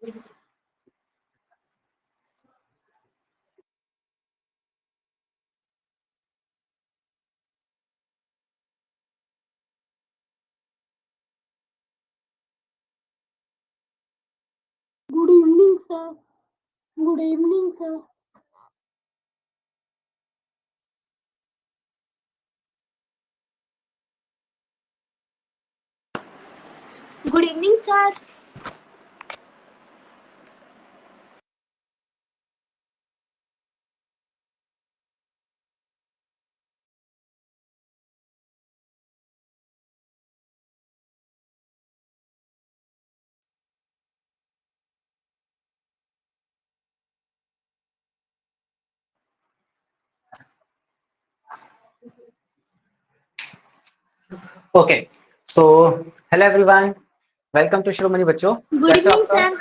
Good evening, sir. Good evening, sir. Good evening, sir. Okay so hello everyone, welcome to Shiromani बच्चों। Good कैसे हो evening, आपका? sir.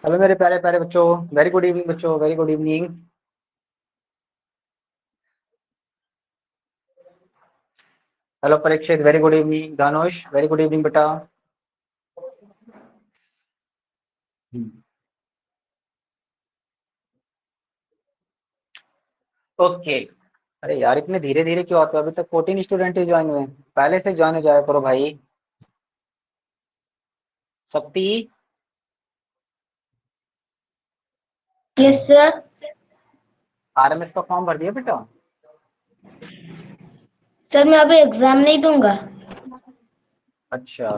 Hello मेरे प्यारे प्यारे बच्चों, वेरी गुड इवनिंग बच्चों, very good evening. Hello Parikshit, very good evening. Dhanush, very good evening बेटा। ओके अरे यार, इतने धीरे धीरे क्यों आते हो? अभी तक 14 स्टूडेंट ही ज्वाइन हुए। पहले से ज्वाइन हो जाया करो भाई। शक्ति, Yes, sir. आरएमएस का फॉर्म भर दिया बेटा? सर मैं अभी एग्जाम नहीं दूंगा, अच्छा,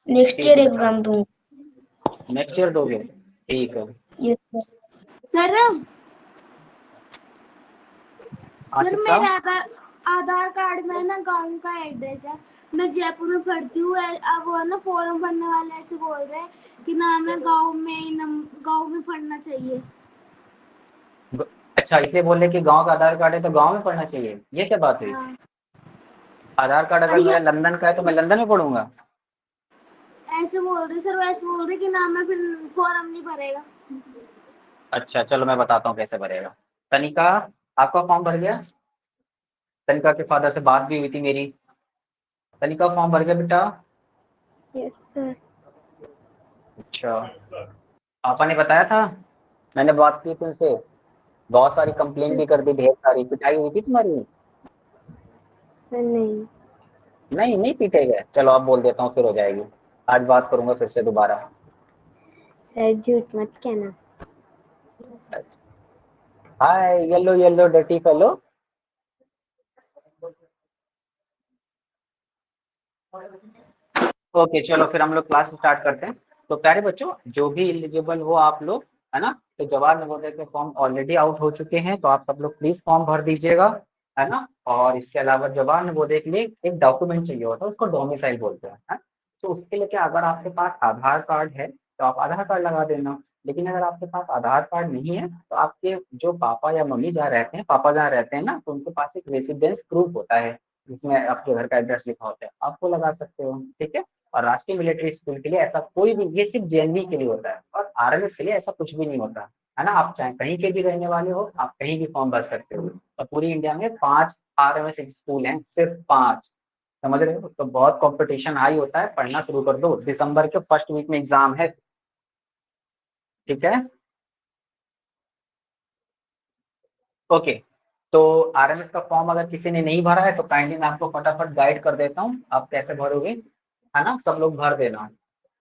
नेक्स्ट ठीक ईयर है बेटा, एग्जाम दूंगा। नेक्स्ट ईयर दोगे? ठीक है। Yes sir. Sir sir Asif मेरा साहब, आधार कार्ड में ना गांव का एड्रेस है। मैं जयपुर में पढ़ती हूँ। अब वो ना फॉर्म भरने वाले ऐसे बोल रहे हैं कि ना हमें गांव में पढ़ना चाहिए। अच्छा इसलिए बोल रहे कि गांव का आधार कार्ड है तो गांव में पढ़ना चाहिए, ये क्या बात हुई? हाँ। आधार कार्ड अगर मेरा लंदन का है तो मैं लंदन में पढ़ूंगा? ऐसे बोल रहे सर, वैसे बोल रहे कि ना मैं फिर फॉर्म नहीं भरेगा। अच्छा चलो मैं बताता हूँ कैसे भरेगा। तनिका, आपका फॉर्म भर गया? तनिका के फादर से बात भी हुई थी मेरी। तनिका फॉर्म भर गया बेटा? Yes sir. अच्छा, पापा ने बताया था, मैंने बात की तुमसे, बहुत सारी कंप्लेन भी कर दी, ढेर सारी पिटाई हुई थी तुम्हारी। सर नहीं। नहीं नहीं पीटे गए, चलो अब बोल देता हूँ फिर हो जाएगी। आज बात करूंगा फिर से दोबारा। सर झूठ मत कहना। Hi yellow yellow dirty fellow. Okay चलो फिर हम लोग क्लास स्टार्ट करते हैं। तो प्यारे बच्चों, जो भी एलिजिबल हो आप लोग, है ना, तो जवाहर नवोदय के फॉर्म ऑलरेडी आउट हो चुके हैं, तो आप सब लोग प्लीज फॉर्म भर दीजिएगा, है ना। और इसके अलावा जवाहर नवोदय के लिए एक डॉक्यूमेंट चाहिए होता है, उसको डोमिसाइल बोलते हैं, है? तो उसके लिए क्या, अगर आपके पास आधार कार्ड है तो आप आधार कार्ड लगा देना। लेकिन अगर आपके पास आधार कार्ड नहीं है तो आपके जो पापा या मम्मी जहाँ रहते हैं, पापा जहाँ रहते हैं ना, तो उनके पास एक रेसिडेंस प्रूफ होता है जिसमें आपके घर का एड्रेस लिखा होता है, आपको लगा सकते हो, ठीक है। और राष्ट्रीय मिलिट्री स्कूल के लिए ऐसा कोई भी, ये सिर्फ जेएनवी के लिए होता है, और आरएमएस के लिए ऐसा कुछ भी नहीं होता, है ना। आप चाहे कहीं के भी रहने वाले हो, आप कहीं भी फॉर्म भर सकते हो। और पूरी इंडिया में 5 आरएमएस स्कूल हैं, सिर्फ 5, समझ रहे हो? तो बहुत कंपटीशन हाई होता है, पढ़ना शुरू कर दो, दिसंबर के फर्स्ट वीक में एग्जाम है, ठीक है। ओके, तो आरएमएस का फॉर्म अगर किसी ने नहीं भरा है तो काइंडली मैं आपको फटाफट गाइड कर देता हूँ, आप कैसे भरोगे, है ना, सब लोग भर देना।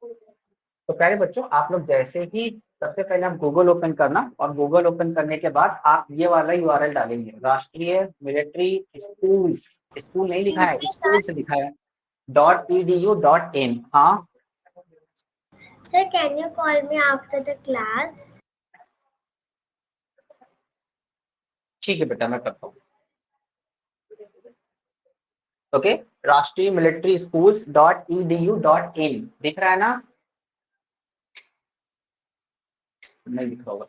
तो प्यारे बच्चों, आप लोग जैसे ही, सबसे पहले आप गूगल ओपन करना, और गूगल ओपन करने के बाद आप ये वाला यूआरएल डालेंगे, राष्ट्रीय मिलिट्री स्कूल्स, स्कूल नहीं लिखा है, स्कूल से लिखा है, .edu.in। हाँ Sir, can you call me after the class? ठीक है बेटा, मैं करता हूँ। ओके, राष्ट्रीय मिलिट्री स्कूल्स .edu.in दिख रहा है ना? नहीं दिख रहा होगा,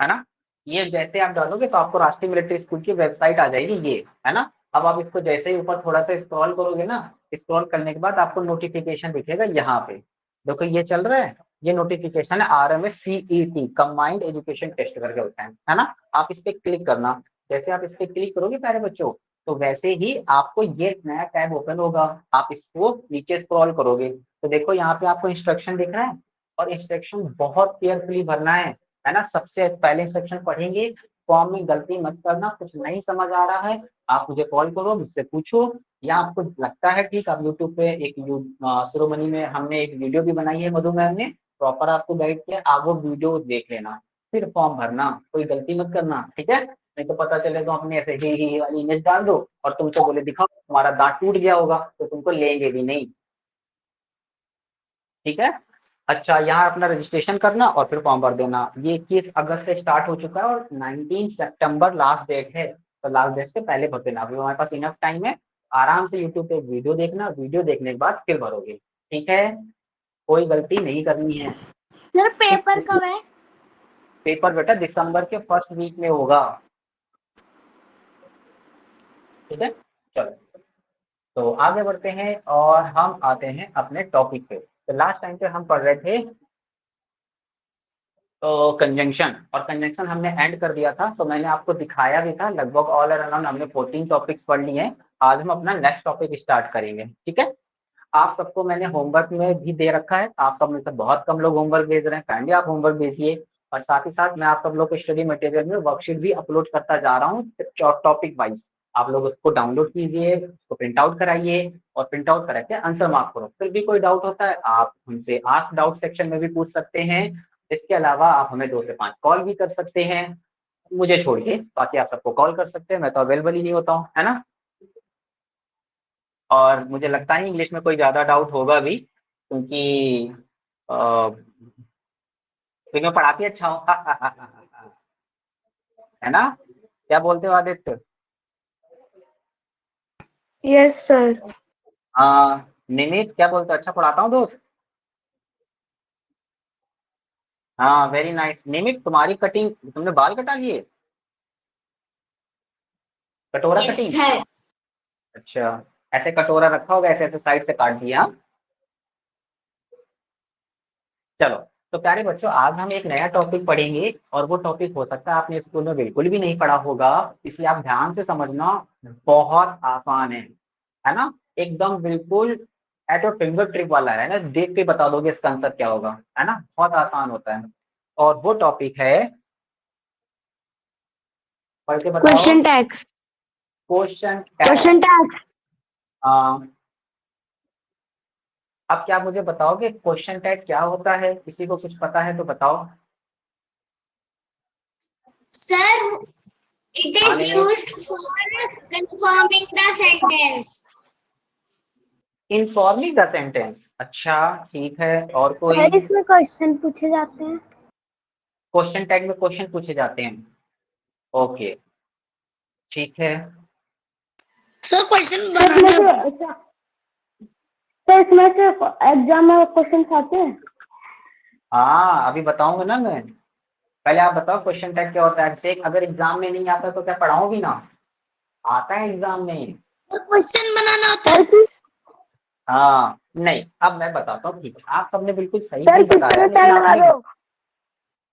है ना। ये जैसे आप डालोगे तो आपको राष्ट्रीय मिलिट्री स्कूल की वेबसाइट आ जाएगी, ये है ना। अब आप इसको जैसे ही ऊपर थोड़ा सा स्क्रॉल करोगे ना, स्क्रॉल करने के बाद आपको नोटिफिकेशन दिखेगा यहाँ पे, देखो ये चल रहा है, ये नोटिफिकेशन है RMS CET combined education test करके होता है ना। आप इस पे क्लिक करना, जैसे आप इस पे क्लिक करोगे प्यारे बच्चों, तो वैसे ही आपको ये नया टैब ओपन होगा, आप इसको नीचे स्क्रॉल करोगे तो देखो यहाँ पे आपको इंस्ट्रक्शन दिख रहा है, और इंस्ट्रक्शन बहुत केयरफुली भरना है ना। सबसे पहले इंस्ट्रक्शन पढ़ेंगे, फॉर्म में गलती मत करना, कुछ नहीं समझ आ रहा है आप मुझे कॉल करो, मुझसे पूछो, या आपको लगता है ठीक आप यूट्यूब पे एक शिरोमणि में हमने एक वीडियो भी बनाई है, मधु मैम ने प्रॉपर आपको गाइड किया, आप वो वीडियो देख लेना, फिर फॉर्म भरना, कोई गलती मत करना, ठीक है। नहीं तो पता चले तो अपने ऐसे ही वाली इमेज डाल दो और तुमसे बोले दिखाओ तुम्हारा दांत टूट गया होगा, तो तुमको लेंगे भी नहीं, ठीक है। अच्छा, यहाँ अपना रजिस्ट्रेशन करना और फिर फॉर्म भर देना। ये 21 अगस्त से स्टार्ट हो चुका है और 19 सितंबर लास्ट डेट है, तो लास्ट डेट से पहले भर देना। अभी हमारे पास इनफ टाइम है, आराम से यूट्यूब पे वीडियो देखना, वीडियो देखने के बाद फिर भरोगे, ठीक है। कोई गलती नहीं करनी है। सर पेपर कब है? पेपर बेटा दिसंबर के फर्स्ट वीक में होगा, ठीक है। चलो, तो आगे बढ़ते हैं और हम आते हैं अपने टॉपिक पे। तो लास्ट टाइम पे हम पढ़ रहे थे तो कंजंक्शन, और कंजंक्शन हमने एंड कर दिया था, तो मैंने आपको दिखाया भी था लगभग ऑल अराउंड हमने 14 टॉपिक्स पढ़ लिए हैं। आज हम अपना नेक्स्ट टॉपिक स्टार्ट करेंगे, ठीक है। आप सबको मैंने होमवर्क में भी दे रखा है, आप सब में से बहुत कम लोग होमवर्क भेज रहे हैं, काइंडली आप होमवर्क भेजिए। और साथ ही साथ मैं आप सब लोग को स्टडी मटेरियल में वर्कशीट भी अपलोड करता जा रहा हूँ टॉपिक वाइज, आप लोग उसको डाउनलोड कीजिए, उसको प्रिंट आउट कराइए और प्रिंट आउट करा के आंसर मार्क करो। फिर भी कोई डाउट होता है आप हमसे आस्क डाउट सेक्शन में भी पूछ सकते हैं। इसके अलावा आप हमें 2 से 5 कॉल भी कर सकते हैं, मुझे छोड़ के बाकी आप सबको कॉल कर सकते हैं, मैं तो अवेलेबल ही नहीं होता हूँ, है ना। और मुझे लगता है इंग्लिश में कोई ज़्यादा डाउट होगा भी, क्योंकि क्योंकि मैं पढ़ाती अच्छा हूँ है ना, क्या बोलते हो आदित्य? Yes sir. निमित क्या बोलते हो, अच्छा पढ़ाता हूँ दोस्त? हाँ वेरी नाइस। निमित तुम्हारी कटिंग, तुमने बाल कटा लिए, कटोरा यस कटिंग? सर। अच्छा, ऐसे कटोरा रखा होगा, ऐसे ऐसे साइड से काट दिया। चलो, तो प्यारे बच्चों आज हम एक नया टॉपिक पढ़ेंगे और वो टॉपिक हो सकता है आपने स्कूल में बिल्कुल भी नहीं पढ़ा होगा, इसलिए आप ध्यान से समझना, बहुत आसान है ना, एकदम बिल्कुल एट योर फिंगर ट्रिप वाला है ना, देख के बता दोगे इसका आंसर क्या होगा, है ना, बहुत आसान होता है। और वो टॉपिक है, पढ़ के बताओ। Question tags. Question question tag. Tags. अब क्या मुझे बताओगे क्वेश्चन टैग क्या होता है, किसी को कुछ पता है तो बताओ। सर it हाँ is Nimit, used for confirming the sentence. Informing the sentence, अच्छा ठीक है, और कोई? सर इसमें क्वेश्चन पूछे जाते हैं। क्वेश्चन टैग में क्वेश्चन पूछे जाते हैं, ओके ठीक है। सर क्वेश्चन बनाना। तो इसमें से एग्जाम में क्वेश्चन आते हैं। हाँ अभी बताऊंगा ना मैं, पहले आप बताओ क्वेश्चन टैग क्या होता है, जैसे अगर एग्जाम में नहीं आता तो क्या पढ़ाऊं भी ना, आता है एग्जाम में। और क्वेश्चन बनाना होता है। हाँ नहीं, अब मैं बताता हूँ, ठीक है, आप सबने बिल्कुल सही सर सही बताया, कितने लेकिन टाइम लगा दो।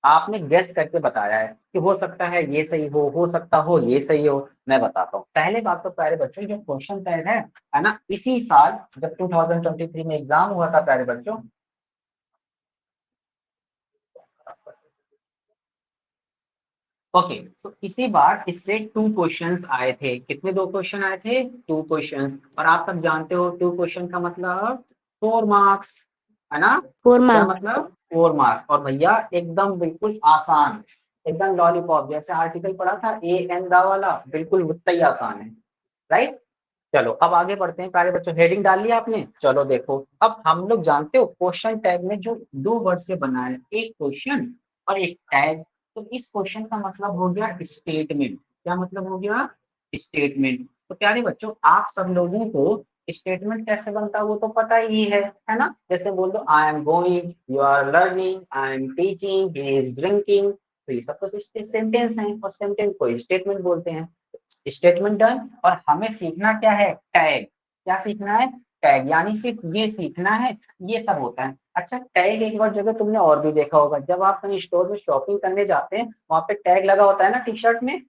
आपने गेस करके बताया है कि हो सकता है ये सही हो सकता हो ये सही हो। मैं बताता हूँ, पहले बात तो प्यारे बच्चों जो क्वेश्चन टैग है ना, इसी साल जब 2023 में एग्जाम हुआ था प्यारे बच्चों, ओके, तो इसी बार इससे 2 क्वेश्चंस आए थे, कितने 2 क्वेश्चन आए थे, 2 क्वेश्चंस, और आप सब जानते हो 2 क्वेश्चन का मतलब 4 मार्क्स, है ना। 4 क्या मार्क्स। मतलब 4 मार्क्स, और भैया एकदम बिल्कुल आसान, एकदम लॉलीपॉप जैसे आर्टिकल पढ़ा था ए एन दा वाला, बिल्कुल उतना ही आसान है, राइट। चलो अब आगे बढ़ते हैं प्यारे बच्चों, हेडिंग डाल लिया आपने, चलो देखो, अब हम लोग जानते हो क्वेश्चन टैग में जो 2 वर्ड से बना है, एक क्वेश्चन और एक टैग, तो इस क्वेश्चन का मतलब हो गया स्टेटमेंट, क्या मतलब हो गया, स्टेटमेंट। तो प्यारे बच्चों आप सब लोगों को स्टेटमेंट कैसे बनता है वो तो पता ही है ना, जैसे बोल दो I am going, you are learning, I am teaching, he is drinking, तो ये सब तो सेंटेंस है और सेंटेंस को स्टेटमेंट बोलते हैं। स्टेटमेंट डन, और हमें सीखना क्या है, टैग, क्या सीखना है, टैग, यानी सिर्फ ये सीखना है, ये सब होता है। अच्छा, टैग एक बार जगह तुमने और भी देखा होगा, जब आप कहीं स्टोर में शॉपिंग करने जाते हैं वहां पे टैग लगा होता है ना, टी शर्ट में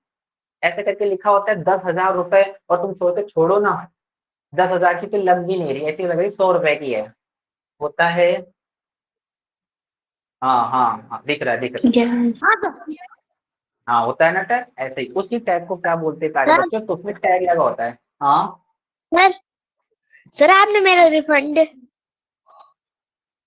ऐसे करके लिखा होता है 10,000 रुपए, और तुम सोचते छोड़ो ना, 10,000 की तो लग भी नहीं रही, ऐसी लग रही 100 रुपए की है, होता है। हाँ हाँ हाँ, दिख रहा है दिख रहा है। हाँ सर। हाँ होता है ना टैग, ऐसे ही उसी टैग को क्या बोलते हैं प्यारे सर बच्चों, तो उसमें टैग लगा होता है। हाँ सर सर आपने मेरा रिफंड।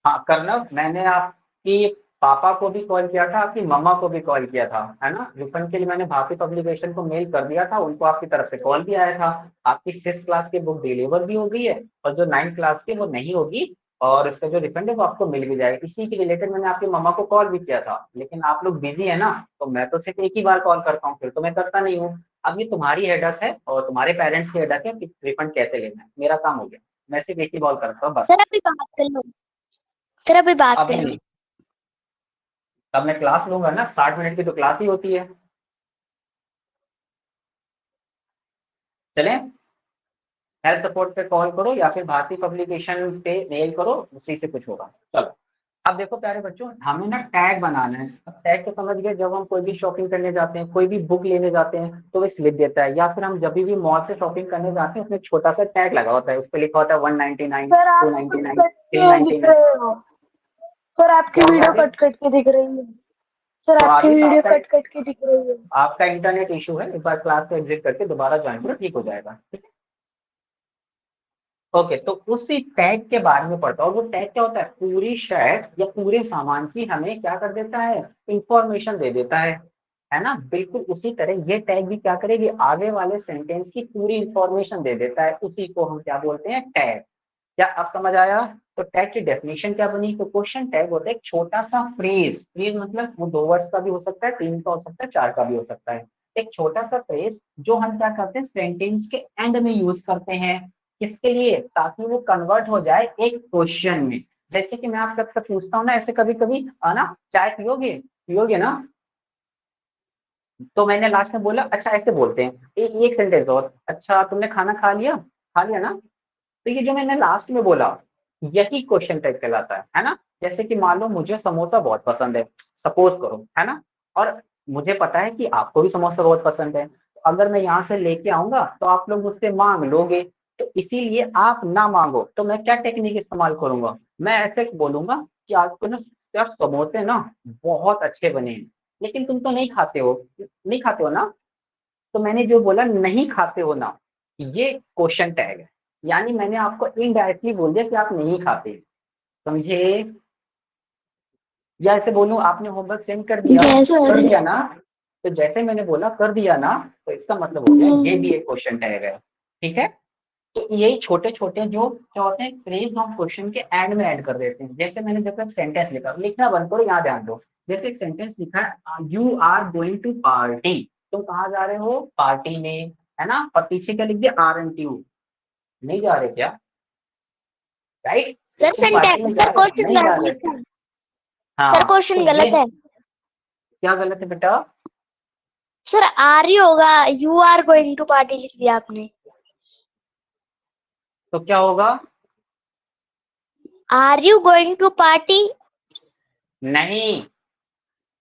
हाँ करना, मैंने आपकी पापा को भी कॉल किया था, आपकी मम्मा को भी कॉल किया था, है ना, रिफंड के लिए मैंने भारती पब्लिकेशन को मेल कर दिया था, उनको आपकी तरफ से कॉल भी आया था। आपकी 6 क्लास की बुक डिलीवर भी हो गई है, और जो 9 क्लास की वो नहीं होगी, और उसका जो रिफंड है वो आपको मिल भी जाएगा। इसी के रिलेटेड मैंने आपकी मम्मा को कॉल भी किया था, लेकिन आप लोग बिजी है ना, तो मैं तो सिर्फ एक ही बार कॉल करता हूँ, फिर तो मैं करता नहीं हूँ। अब ये तुम्हारी हेडक है और तुम्हारे पेरेंट्स की हेडक है कि रिफंड कैसे लेना है, मेरा काम हो गया, मैं सिर्फ एक ही कॉल करता हूँ बस। सर अभी बात कर लो। सर अभी बात कर अभी लो। नहीं, तब मैं क्लास लूंगा ना, 60 मिनट की तो क्लास ही होती है। चलें, हेल्थ सपोर्ट पे कॉल करो या फिर भारती पब्लिकेशन पे मेल करो, उसी से कुछ होगा। चलो, अब देखो प्यारे बच्चों, हमें ना टैग बनाना है। अब टैग तो समझ गए, जब हम कोई भी शॉपिंग करने जाते हैं, कोई भी बुक लेने जाते हैं, तो वो स्लिप देता है, या फिर हम जब भी मॉल से शॉपिंग करने जाते हैं, उसमें एक छोटा सा टैग लगा होता है, उस पर लिखा होता है 199, सर आप 299, कट के दिख 399। रहे हो। सर आपकी क्या हो गया वीडियो आगे? कट कट के दिख रही है। सर तो आपकी आगे तो वीडियो आपका कट कट के दिख रही है। आपका इंटरनेट इशू है, एक बार क्लास को एग्जिट करके दोबारा ज्वाइन करो, ठीक हो जाएगा। ओके, तो उसी टैग के बारे में पढ़ता हूँ। वो टैग क्या होता है, पूरी शर्ट या पूरे सामान की हमें क्या कर देता है, इंफॉर्मेशन दे देता है ना। बिल्कुल उसी तरह ये टैग भी क्या करेगी, आगे वाले सेंटेंस की पूरी इंफॉर्मेशन दे देता है, उसी को हम क्या बोलते हैं, टैग। क्या अब समझ आया? तो टैग की डेफिनेशन क्या बनी, तो क्वेश्चन टैग होता है एक छोटा सा फ्रेज, फ्रेज मतलब वो 2 वर्ड्स का भी हो सकता है, 3 का हो सकता है, 4 का भी हो सकता है। एक छोटा सा फ्रेज जो हम क्या करते हैं, सेंटेंस के एंड में यूज करते हैं। किसके लिए, ताकि वो कन्वर्ट हो जाए एक क्वेश्चन में। जैसे कि मैं आपसे अक्सर पूछता हूँ ना, ऐसे कभी कभी ना, चाय पियोगे, पियोगे ना, तो मैंने लास्ट में बोला अच्छा, ऐसे बोलते हैं, एक सेंटेंस और, अच्छा तुमने खाना खा लिया ना। तो ये जो मैंने लास्ट में बोला, यही क्वेश्चन टाइप कहलाता है ना। जैसे कि मान लो मुझे समोसा बहुत पसंद है, सपोज करो, है ना, और मुझे पता है कि आपको भी समोसा बहुत पसंद है, तो अगर मैं यहाँ से लेके आऊंगा तो आप लोग मुझसे मांग लोगे, तो इसीलिए आप ना मांगो तो मैं क्या टेक्निक इस्तेमाल करूंगा, मैं ऐसे बोलूंगा कि आपको ना यार समोसे ना बहुत अच्छे बने हैं, लेकिन तुम तो नहीं खाते हो, नहीं खाते हो ना। तो मैंने जो बोला नहीं खाते हो ना, ये क्वेश्चन टैग है, यानी मैंने आपको इनडायरेक्टली बोल दिया कि आप नहीं खाते, समझे। या ऐसे बोलूं, आपने होमवर्क सेंड कर दिया ना, तो जैसे मैंने बोला कर दिया ना, तो इसका मतलब हो गया ये भी एक क्वेश्चन टैग है, ठीक है। तो यही छोटे छोटे जो क्या होते हैं फ्रेज, हम क्वेश्चन के एंड में ऐड कर देते हैं। जैसे मैंने जब एक सेंटेंस लिखा, लिखना बंद करो, यहाँ ध्यान दो। जैसे एक सेंटेंस लिखा है, you are going to party, तुम कहाँ जा रहे हो, पार्टी में, है ना, और पीछे क्या लिख दिया, आर एन टी यू, नहीं जा रहे क्या, राइट, तो सर तुम पार्टी सेंटेंस में जा सर रहे हो, क्वेश्चन नहीं जा गलत रहे। लिखा है। सर हाँ तो क्वेश्चन ये गलत है। क्या गलत है बेटा, सर आर ही होगा, you are going to party लिख दिया आपने। तो क्या होगा, are you going to party. नहीं,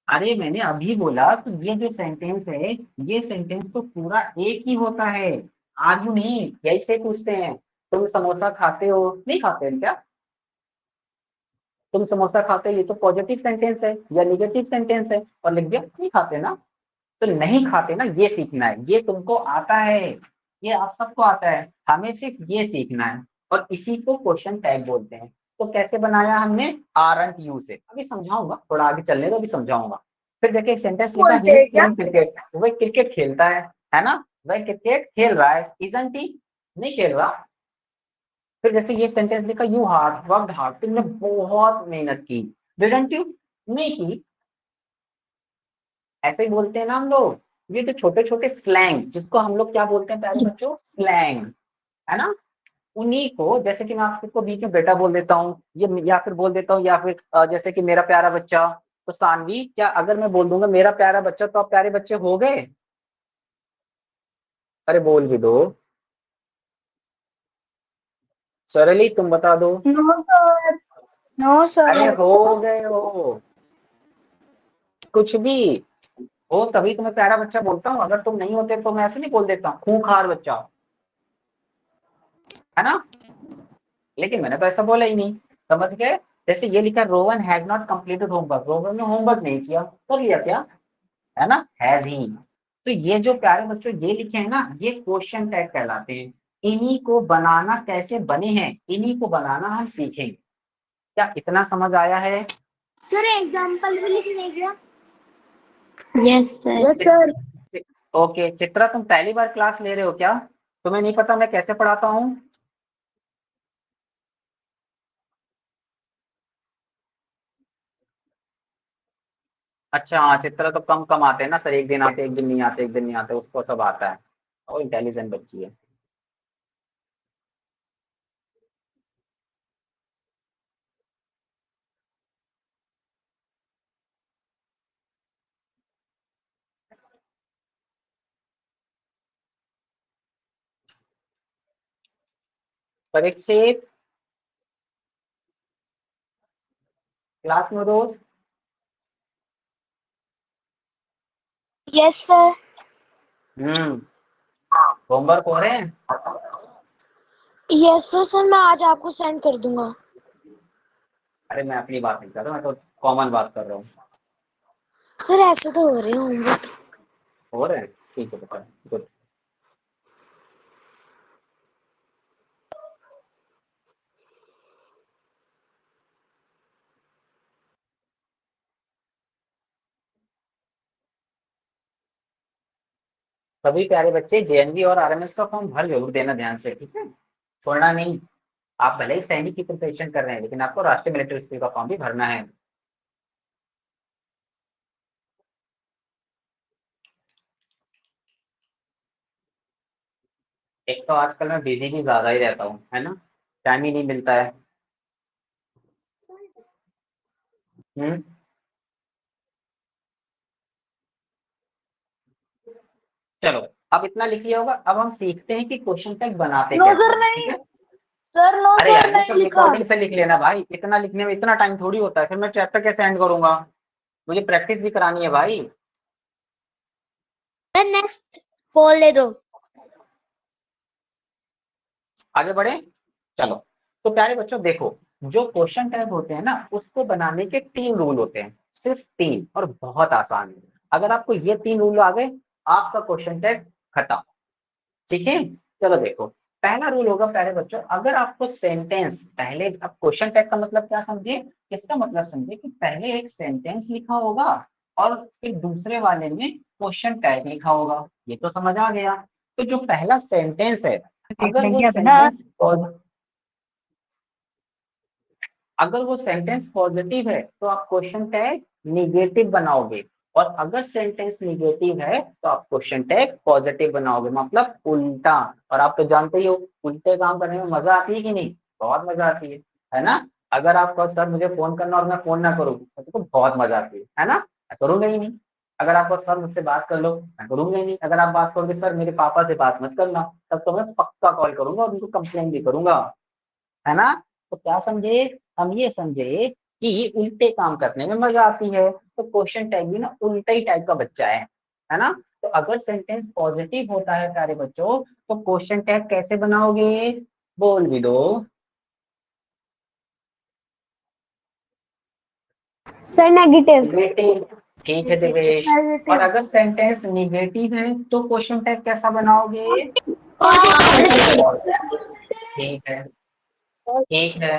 अरे मैंने अभी बोला तो ये जो सेंटेंस है, ये सेंटेंस तो पूरा एक ही होता है, आर यू नहीं, यही से पूछते हैं, तुम समोसा खाते हो, नहीं खाते हैं क्या, तुम समोसा खाते हो, ये तो पॉजिटिव सेंटेंस है या निगेटिव सेंटेंस है, और लिख दिया नहीं खाते ना। तो नहीं खाते ना, ये सीखना है, ये तुमको आता है, ये आप सबको आता है, हमें सिर्फ ये सीखना है, और इसी को क्वेश्चन टैग बोलते हैं। तो कैसे बनाया हमने, आर एंड यू से, अभी समझाऊंगा, थोड़ा आगे चलने दो, अभी समझाऊंगा। फिर देखिए एक सेंटेंस लिखा, बोलते ही हैं इज क्या? प्लेइंग क्रिकेट, वह क्रिकेट खेलता है ना, वह क्रिकेट खेल रहा है, इजंट ही, नहीं खेल रहा। फिर जैसे ये सेंटेंस लिखा, यू हार्ड वर्कड हार्ड, तुमने बहुत मेहनत की, डिडंट यू, नहीं की। ऐसे ही बोलते हैं ना हम लोग, ये तो छोटे छोटे स्लैंग, जिसको हम लोग क्या बोलते हैं प्यारे बच्चों, स्लैंग, है ना। उन्हीं को, जैसे कि मैं आपको बीच में बेटा बोल देता हूँ, ये या फिर बोल देता हूँ, या फिर जैसे कि मेरा प्यारा बच्चा, तो सानवी, क्या अगर मैं बोल दूंगा मेरा प्यारा बच्चा, तो आप प्यारे बच्चे हो गए, अरे बोल भी दो, सरली तुम बता दो, नो सर। नो अरे सर। हो गए हो, कुछ भी हो तभी तुम्हें प्यारा बच्चा बोलता हूँ, अगर तुम नहीं होते तो मैं ऐसे नहीं बोल देता खूंखार बच्चा, है ना, लेकिन मैंने तो ऐसा बोला ही नहीं, समझ गए। जैसे ये लिखा Rowan has not completed homework, Rowan ने होमवर्क नहीं किया, कर लिया क्या, है ना, हैज ही। तो ये जो प्यारे बच्चों ये लिखे हैं ना, ये क्वेश्चन टैग कहलाते हैं। इन्हीं को बनाना कैसे बने हैं, इन्हीं को बनाना हम सीखेंगे। क्या इतना समझ आया है? सर एग्जाम्पल भी लिखने क्या? Yes sir. Yes sir. Okay Chitra, तुम पहली बार क्लास ले रहे हो क्या? तुम्हें नहीं पता मैं कैसे पढ़ाता हूँ? अच्छा हाँ, चित्रा तो कम कम आते हैं ना सर, एक दिन आते एक दिन नहीं आते, एक दिन नहीं आते, उसको सब आता है। और इंटेलिजेंट बच्ची है। परीक्षित, क्लास में रोज यस सर। होमवर्क हो रहे हैं? यस सर, मैं आज आपको सेंड कर दूंगा। अरे मैं अपनी बात नहीं कर रहा, मैं तो कॉमन बात कर रहा हूँ। सर ऐसे तो हो रहे हैं होमवर्क। हो रहे हैं, ठीक है बेटा, गुड। सभी प्यारे बच्चे जेएनवी और आरएमएस का फॉर्म भर जरूर देना ध्यान से, ठीक है, छोड़ना नहीं। आप भले ही सैनिक की प्रिपरेशन कर रहे हैं, लेकिन आपको राष्ट्रीय मिलिट्री स्कूल का फॉर्म भी भरना है। एक तो आजकल मैं बिजी भी ज्यादा ही रहता हूँ, है ना, टाइम ही नहीं मिलता है। हम्म चलो, अब इतना लिख लिया होगा, अब हम सीखते हैं कि क्वेश्चन टैग बनाते नो कैसे सर हैं, ठीक नहीं। है। सर नो अरे सर यार ये नहीं सब लिखा। रिकॉर्डिंग से लिख लेना भाई, इतना लिखने में इतना टाइम थोड़ी होता है, फिर मैं चैप्टर कैसे एंड करूंगा, मुझे प्रैक्टिस भी करानी है भाई। सर नेक्स्ट पोल दे दो। आगे बढ़े, चलो। तो प्यारे बच्चों देखो, जो क्वेश्चन टैग होते हैं ना, उसको बनाने के 3 रूल होते हैं, सिर्फ 3, और बहुत आसान है। अगर आपको ये 3 रूल आ गए, आपका क्वेश्चन टैग खत्म। ठीक है, चलो देखो। पहला रूल होगा प्यारे बच्चों, अगर आपको सेंटेंस पहले, अब क्वेश्चन टैग का मतलब क्या समझे, इसका मतलब समझे कि पहले एक सेंटेंस लिखा होगा और फिर दूसरे वाले में क्वेश्चन टैग लिखा होगा, ये तो समझ आ गया। तो जो पहला सेंटेंस है, अगर वो सेंटेंस अगर वो सेंटेंस पॉजिटिव है तो आप क्वेश्चन टैग निगेटिव बनाओगे, और अगर सेंटेंस निगेटिव है तो आप क्वेश्चन टैग पॉजिटिव बनाओगे, मतलब उल्टा। और आप तो जानते ही हो उल्टे काम करने में मजा आती है कि नहीं, बहुत मजा आती है ना। अगर आप कहो सर मुझे फोन करना और मैं फोन ना करूँ तो बहुत मजा आती है ना, मैं करूंगा ही नहीं। अगर आपको सर मुझसे बात कर लो, मैं करूंगा ही नहीं। अगर आप बात करोगे सर मेरे पापा से बात मत करना, तब तो मैं पक्का कॉल करूंगा और उनको कंप्लेन भी करूंगा, है ना। तो क्या समझे, हम ये समझे कि उल्टे काम करने में मजा आती है, तो क्वेश्चन टैग भी ना उल्टा ही टाइप का बच्चा है ना। तो अगर सेंटेंस पॉजिटिव होता है प्यारे बच्चों, तो क्वेश्चन टैग कैसे बनाओगे, बोल भी दो। Sir negative. निगेटिव, ठीक है दिवेश। और नेगेटिव। अगर सेंटेंस निगेटिव है तो क्वेश्चन टैग कैसा बनाओगे, ठीक है, ठीक है,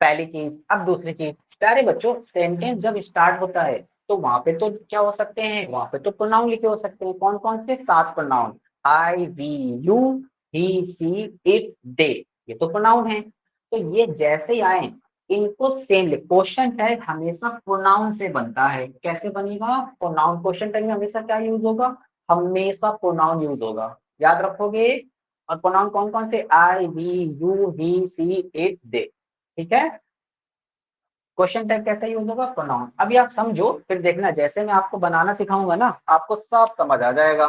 पहली चीज। अब दूसरी चीज, प्यारे बच्चों सेंटेंस जब स्टार्ट होता है तो वहां पे तो क्या हो सकते हैं, वहां पे तो प्रोनाउन लिखे हो सकते हैं, कौन कौन से, 7 pronoun, I we you he she it they, ये तो प्रोनाउन है। तो ये जैसे ही आए इनको सेम लिख, क्वेश्चन टैग हमेशा प्रोनाउन से बनता है, कैसे बनेगा, प्रोनाउन, क्वेश्चन टैग में हमेशा क्या यूज होगा, हमेशा प्रोनाउन यूज होगा, याद रखोगे। और प्रोनाउन कौन कौन से, I we you he she it they, ठीक है। क्वेश्चन टैग कैसे यूज होगा, प्रोनाउन। अभी आप समझो फिर देखना, जैसे मैं आपको बनाना सिखाऊंगा ना, आपको सब समझ आ जाएगा।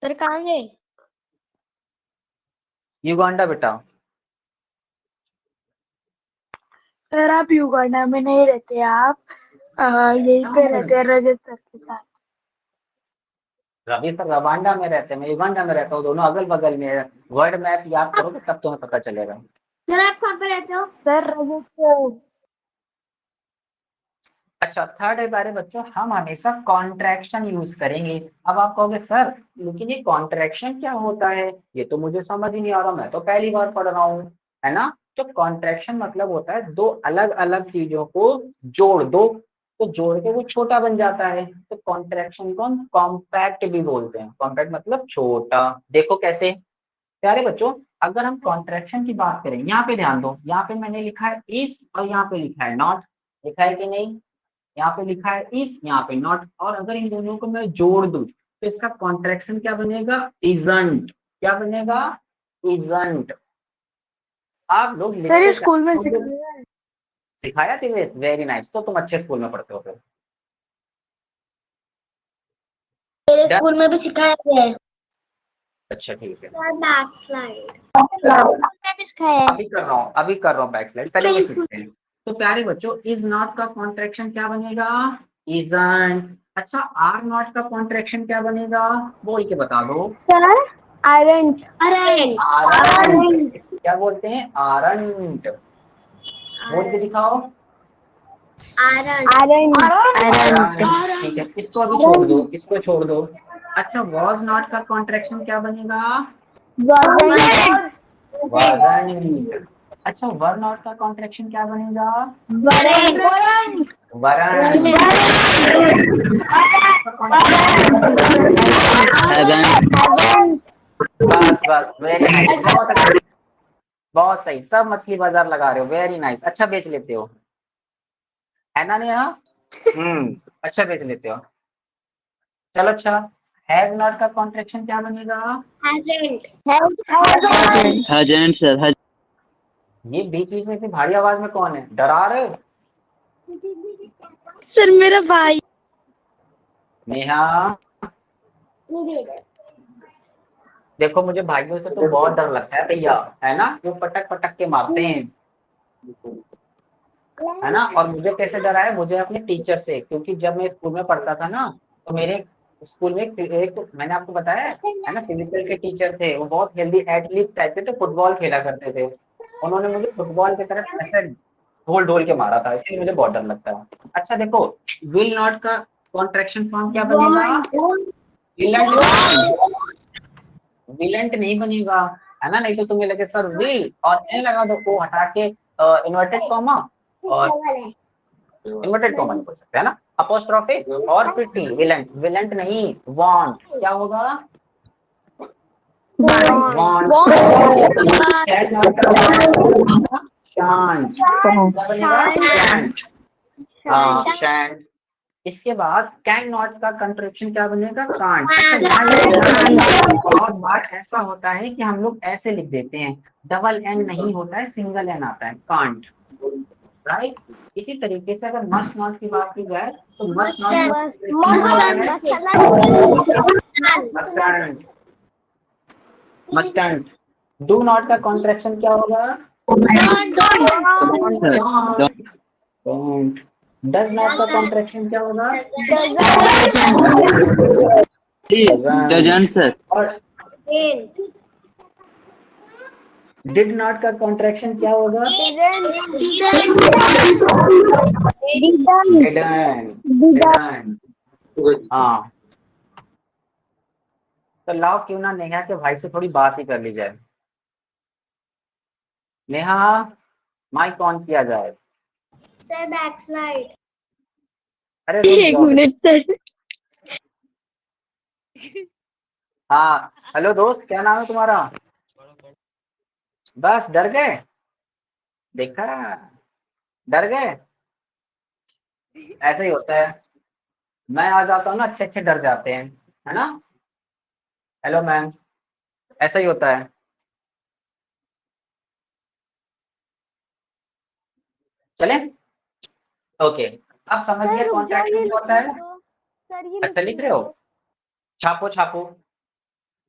सर कहाँ गए? युगांडा बेटा। सर आप युगांडा में नहीं रहते, आप यहीं पे रहते हैं रजत सर के साथ। रवि सर रवांडा में रहते हैं, मैं युगांडा में रहता हूँ, दोनों अगल बगल में है। वर्ल्ड मैप याद करोगे तब तुम्हें पता चलेगा। सर आप कहाँ पे रहते हो? सर रजत सर। अच्छा, थर्ड है प्यारे बच्चों, हम हमेशा कॉन्ट्रैक्शन यूज करेंगे। अब आप कहोगे सर लेकिन ये कॉन्ट्रैक्शन क्या होता है, ये तो मुझे समझ ही नहीं आ रहा, मैं तो पहली बार पढ़ रहा हूँ, है ना। तो कॉन्ट्रैक्शन मतलब होता है दो अलग अलग चीजों को जोड़ दो, तो जोड़ के वो छोटा बन जाता है, तो कॉन्ट्रैक्शन को हम कॉम्पैक्ट भी बोलते हैं। कॉम्पैक्ट मतलब छोटा। देखो कैसे प्यारे बच्चों, अगर हम कॉन्ट्रैक्शन की बात करें, यहाँ पे ध्यान दो, यहाँ पे मैंने लिखा है इज और यहाँ पे लिखा है नॉट, लिखा है कि नहीं। यहाँ पे लिखा है इज, यहाँ पे नॉट, और अगर इन दोनों को मैं जोड़ दूं तो इसका कॉन्ट्रैक्शन क्या बनेगा, इजंट। क्या बनेगा, इजंट। आप लोग सर लिखते ये क्या स्कूल में हो? सिखाया है। सिखाया दिवेश, वेरी नाइस, तो तुम अच्छे स्कूल में पढ़ते हो फिर। मेरे Done? स्कूल में भी सिखाया गया है। अच्छा ठीक है, सर बैक स्लाइड में भी सिखाया है। अभी कर रहा हूँ, अभी कर रहा हूँ बैक स्लाइड, पहले ये सीखते हैं। तो प्यारे बच्चों, इज नॉट का कॉन्ट्रैक्शन क्या बनेगा, इजंट। अच्छा, आर नॉट का कॉन्ट्रैक्शन क्या बनेगा, बोल के बता दो। Sir iron. आरंट। क्या बोलते हैं, आरंट। बोल के दिखाओ। आयरन। आरंट। ठीक है, इसको अभी छोड़ दो, इसको छोड़ दो। अच्छा, वॉज नॉट का कॉन्ट्रैक्शन क्या बनेगा, वाजंट। अच्छा, वर नॉट का कॉन्ट्रैक्शन क्या बनेगा, वरंट। बस बस, वेरी नाइस, बहुत अच्छा, बहुत सही, सब मछली बाजार लगा रहे हो, वेरी नाइस, अच्छा बेच लेते हो, है ना नेहा। अच्छा बेच लेते हो। चलो अच्छा, हैज नॉट का कॉन्ट्रैक्शन क्या बनेगा, हजैंड सर। ये बीच बीच में इतनी भारी आवाज में कौन है, डरा रहे हो। सर मेरा भाई। नेहा देखो, मुझे भाइयों से तो बहुत डर लगता है भैया, है ना, वो पटक पटक के मारते हैं, है ना। और मुझे कैसे डरा है, मुझे अपने टीचर से, क्योंकि जब मैं स्कूल में पढ़ता था ना, तो मेरे स्कूल में एक मैंने आपको बताया है ना, फिजिकल के टीचर थे, वो बहुत हेल्दी एथलीट टाइप के थे, फुटबॉल खेला करते थे। उन्होंने मुझे फुटबॉल की तरफ ऐसे ढोल ढोल के मारा था, इसलिए मुझे बहुत डर लगता है। अच्छा देखो, विल नॉट का कॉन्ट्रैक्शन फॉर्म क्या बनेगा, विलेंट। विलेंट नहीं बनेगा, है ना, नहीं तो तुम्हें लगे सर विल और एन लगा दो, को हटा के इन्वर्टेड कॉमा, और इन्वर्टेड कॉमा नहीं बोल सकते, है ना, अपोस्ट्रोफी और फिर टी, विलेंट। विलेंट नहीं, वांट। क्या होगा, वांट। शांत। क्या बनेगा, शांत। हाँ, शांत। इसके बाद कैन नॉट का कंट्रैक्शन क्या बनेगा, कांट। अच्छा, यहाँ और बात ऐसा होता है कि हम लोग ऐसे लिख देते हैं, डबल एन नहीं होता है, सिंगल एन आता है, कांट, राइट। इसी तरीके से अगर मस्ट नॉट की बात की जाए तो must not, mustn't. Do not का कॉन्ट्रैक्शन क्या होगा, डोंट। डज नॉट का कॉन्ट्रैक्शन क्या होगा, डजंट सर। और डिड नॉट का कॉन्ट्रैक्शन क्या होगा, डिडंट। हाँ, तो लाओ क्यों ना नेहा के भाई से थोड़ी बात ही कर ली जाए। नेहा, माइक ऑन किया जाए। Sir back slide. अरे रुक एक जाओ बेटा। Minute sir. हाँ, हेलो दोस्त, क्या नाम है तुम्हारा, बस डर गए, देखा, डर गए, ऐसे ही होता है, मैं आ जाता हूँ ना, अच्छे अच्छे डर जाते हैं, है ना। हेलो मैम, ऐसा ही होता है। चले, ओके, अब समझ गए कॉन्ट्रैक्शन क्या होता है। सर ये अच्छा लिख रहे हो, छापो छापो,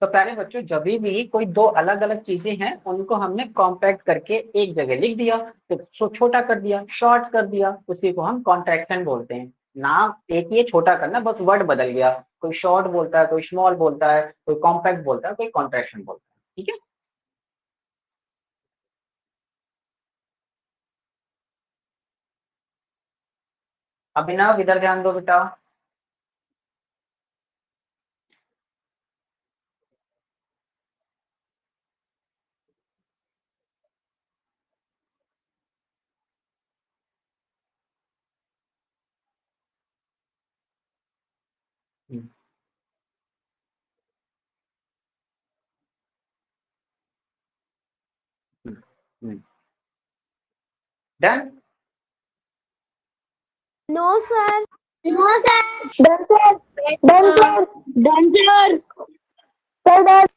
तो प्यारे बच्चों जब भी कोई दो अलग अलग चीजें हैं उनको हमने कॉम्पैक्ट करके एक जगह लिख दिया, तो छोटा कर दिया, शॉर्ट कर दिया, उसी को हम कॉन्ट्रैक्शन बोलते हैं। नाम एक ही है, छोटा करना, बस वर्ड बदल गया, कोई शॉर्ट बोलता है, कोई स्मॉल बोलता है, कोई कॉम्पैक्ट बोलता है, कोई कॉन्ट्रैक्शन बोलता है। ठीक है, अभिनव इधर ध्यान दो बेटा। Done. No sir. No sir. Done sir, done sir, done sir, sir done.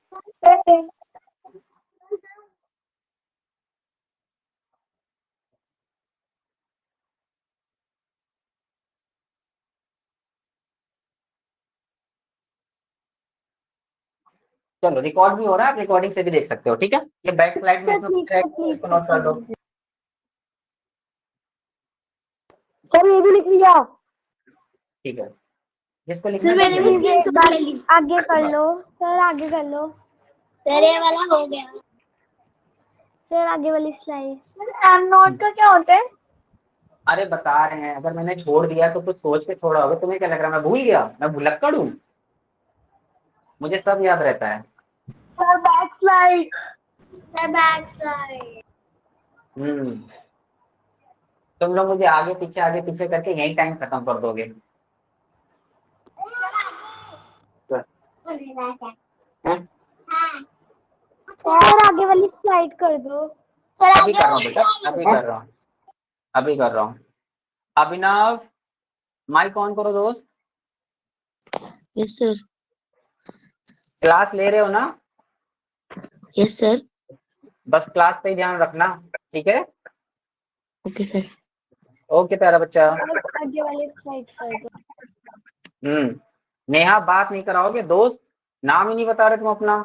चलो रिकॉर्ड भी हो रहा है, आप रिकॉर्डिंग से भी देख सकते हो। ठीक है, ये बैक स्लाइड में सर इसमें प्लीज सर, प्लीज इसको नोट कर लो। सर ये भी लिख लिया। ठीक है, जिसको लिखना सर है मैंने भी लिख लीजिए। स्क्रीनशॉट ले ली। आगे कर लो सर, आगे कर लो सर ये वाला हो गया। सर, आगे वाली स्लाइड। सर एम नोट का क्या होता है? अरे बता रहे हैं, अगर मैंने छोड़ दिया तो कुछ सोच के छोड़ा होगा। तुम्हें क्या लग रहा है मैं भूल गया, मैं भुलक्कड़ हूँ? मुझे सब याद रहता है। Sir back slide. Sir back side. तुम लोग मुझे आगे पीछे करके यही टाइम खत्म कर दोगे। हैं? सर आगे वाली स्लाइड कर दो। अभी कर रहा हूँ बेटा, अभी कर रहा हूँ, अभी कर रहा हूँ। अभिनव माइक ऑन करो दोस्त। Yes sir. क्लास ले रहे हो ना? Yes sir. बस क्लास पे ही ध्यान रखना, ठीक है? Okay sir. ओके प्यारा बच्चा। आगे वाली स्लाइड कर दो। नेहा बात नहीं कराओगे दोस्त? नाम ही नहीं बता रहे तुम अपना।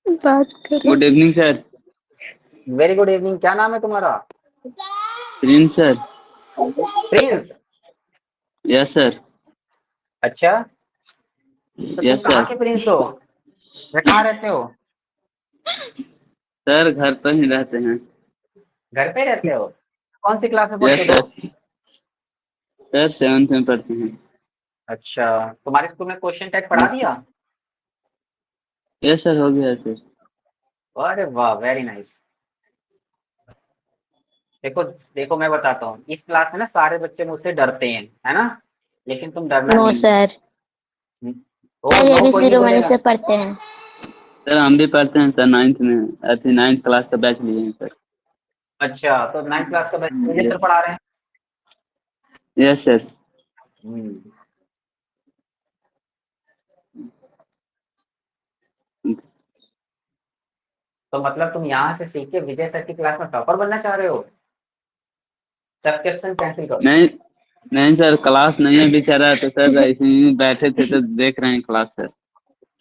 बात करो। Good evening sir. Very good evening. क्या नाम है तुम्हारा? Prince sir. Prince. Yes sir. अच्छा, तो तुम यस कहाँ सर। के प्रिंस हो? कहाँ रहते हो? सर घर पर ही रहते हैं। घर पे रहते हो? कौन सी क्लास में यस पढ़ते हो सर। दोस्त? सर 7th में पढ़ते हैं। अच्छा, तुम्हारे स्कूल में क्वेश्चन टैग पढ़ा दिया? यस सर, हो गया सर। अरे वाह, वेरी नाइस। देखो देखो, मैं बताता हूँ, इस क्लास में ना सारे बच्चे मुझसे डरते हैं, है ना? लेकिन तुम डरना नो नहीं। सर। ओ सर नो, कोई एबीसी नहीं रोमानी बोलेगा। से पढ़ते हैं। सर हम भी पढ़ते हैं सर 9th में, अभी 9th क्लास का बैच लिए हैं सर। अच्छा, तो 9th क्लास का मुझे सर पढ़ा रहे हैं। Yes sir. हम्म, तो मतलब तुम यहाँ से सीख के विजय सर की क्लास में टॉपर बनना चाह रहे हो? सब्सक्रिप्शन कैंसिल करो। नहीं नहीं सर, क्लास नहीं है बेचारा, तो सर ऐसे ही बैठे थे तो देख रहे हैं क्लास सर।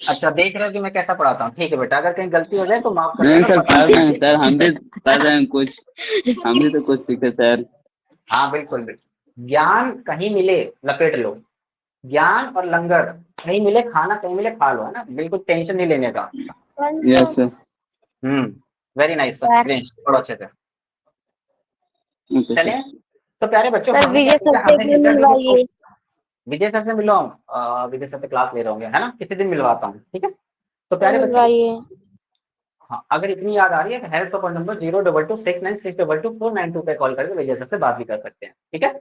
अच्छा, देख रहे हो कि मैं कैसा पढ़ाता हूँ? ठीक है बेटा, अगर कहीं गलती हो जाए तो माफ कर नहीं देना, सर, बता पढ़ रहे हैं देना। सर, हम भी पढ़ रहे हैं कुछ, हम भी तो कुछ सीखे सर। हाँ बिल्कुल बिल्कुल, ज्ञान कहीं मिले लपेट लो, ज्ञान और लंगर कहीं मिले खाना, कहीं मिले खा लो, है ना? बिल्कुल टेंशन नहीं लेने का। Yes sir. Very nice sir, पढ़ो अच्छे से। ओके चलिए, सर। तो प्यारे बच्चों, सर हमने क्या विजय सीखा? सर से हमने एक दिन सीखा कि मिलवाइए। विजय सर से मिलो। विजय सर से क्लास ले रहे होंगे, है ना? किसी दिन मिलवाता हूँ, ठीक है? तो सर प्यारे बच्चों, मिलवाइए। हाँ, अगर इतनी याद आ रही है तो हेल्प का नंबर 02269622492 पे कॉल करके विजय सर से बात भी कर सकते हैं, ठीक है?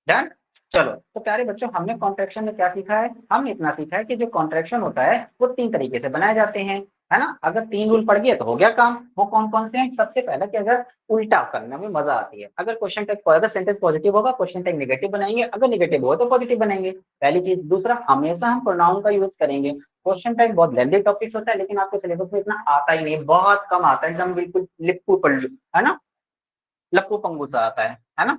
डन। चलो, तो प्यारे बच्चों, हमने कॉन्ट्रैक्शन में क्या सीखा है? हमने इतना सीखा है कि जो कॉन्ट्रैक्शन होता है वो 3 तरीके से बनाए जाते हैं, है ना? अगर 3 रूल पड़ गए तो हो गया काम। वो कौन कौन से हैं? सबसे पहला कि अगर उल्टा करने में मजा आती है, अगर क्वेश्चन टैग, अगर सेंटेंस पॉजिटिव होगा क्वेश्चन टैग नेगेटिव बनाएंगे, अगर नेगेटिव हो तो पॉजिटिव बनाएंगे, पहली चीज। दूसरा, हमेशा हम प्रोनाउन का यूज करेंगे। क्वेश्चन टैग बहुत लेंथी टॉपिक्स होता है, लेकिन आपके सिलेबस में इतना आता ही नहीं, बहुत कम आता है, एकदम बिल्कुल लिप्पू पल्लू, है ना? लप्पू पंगू सा आता है ना?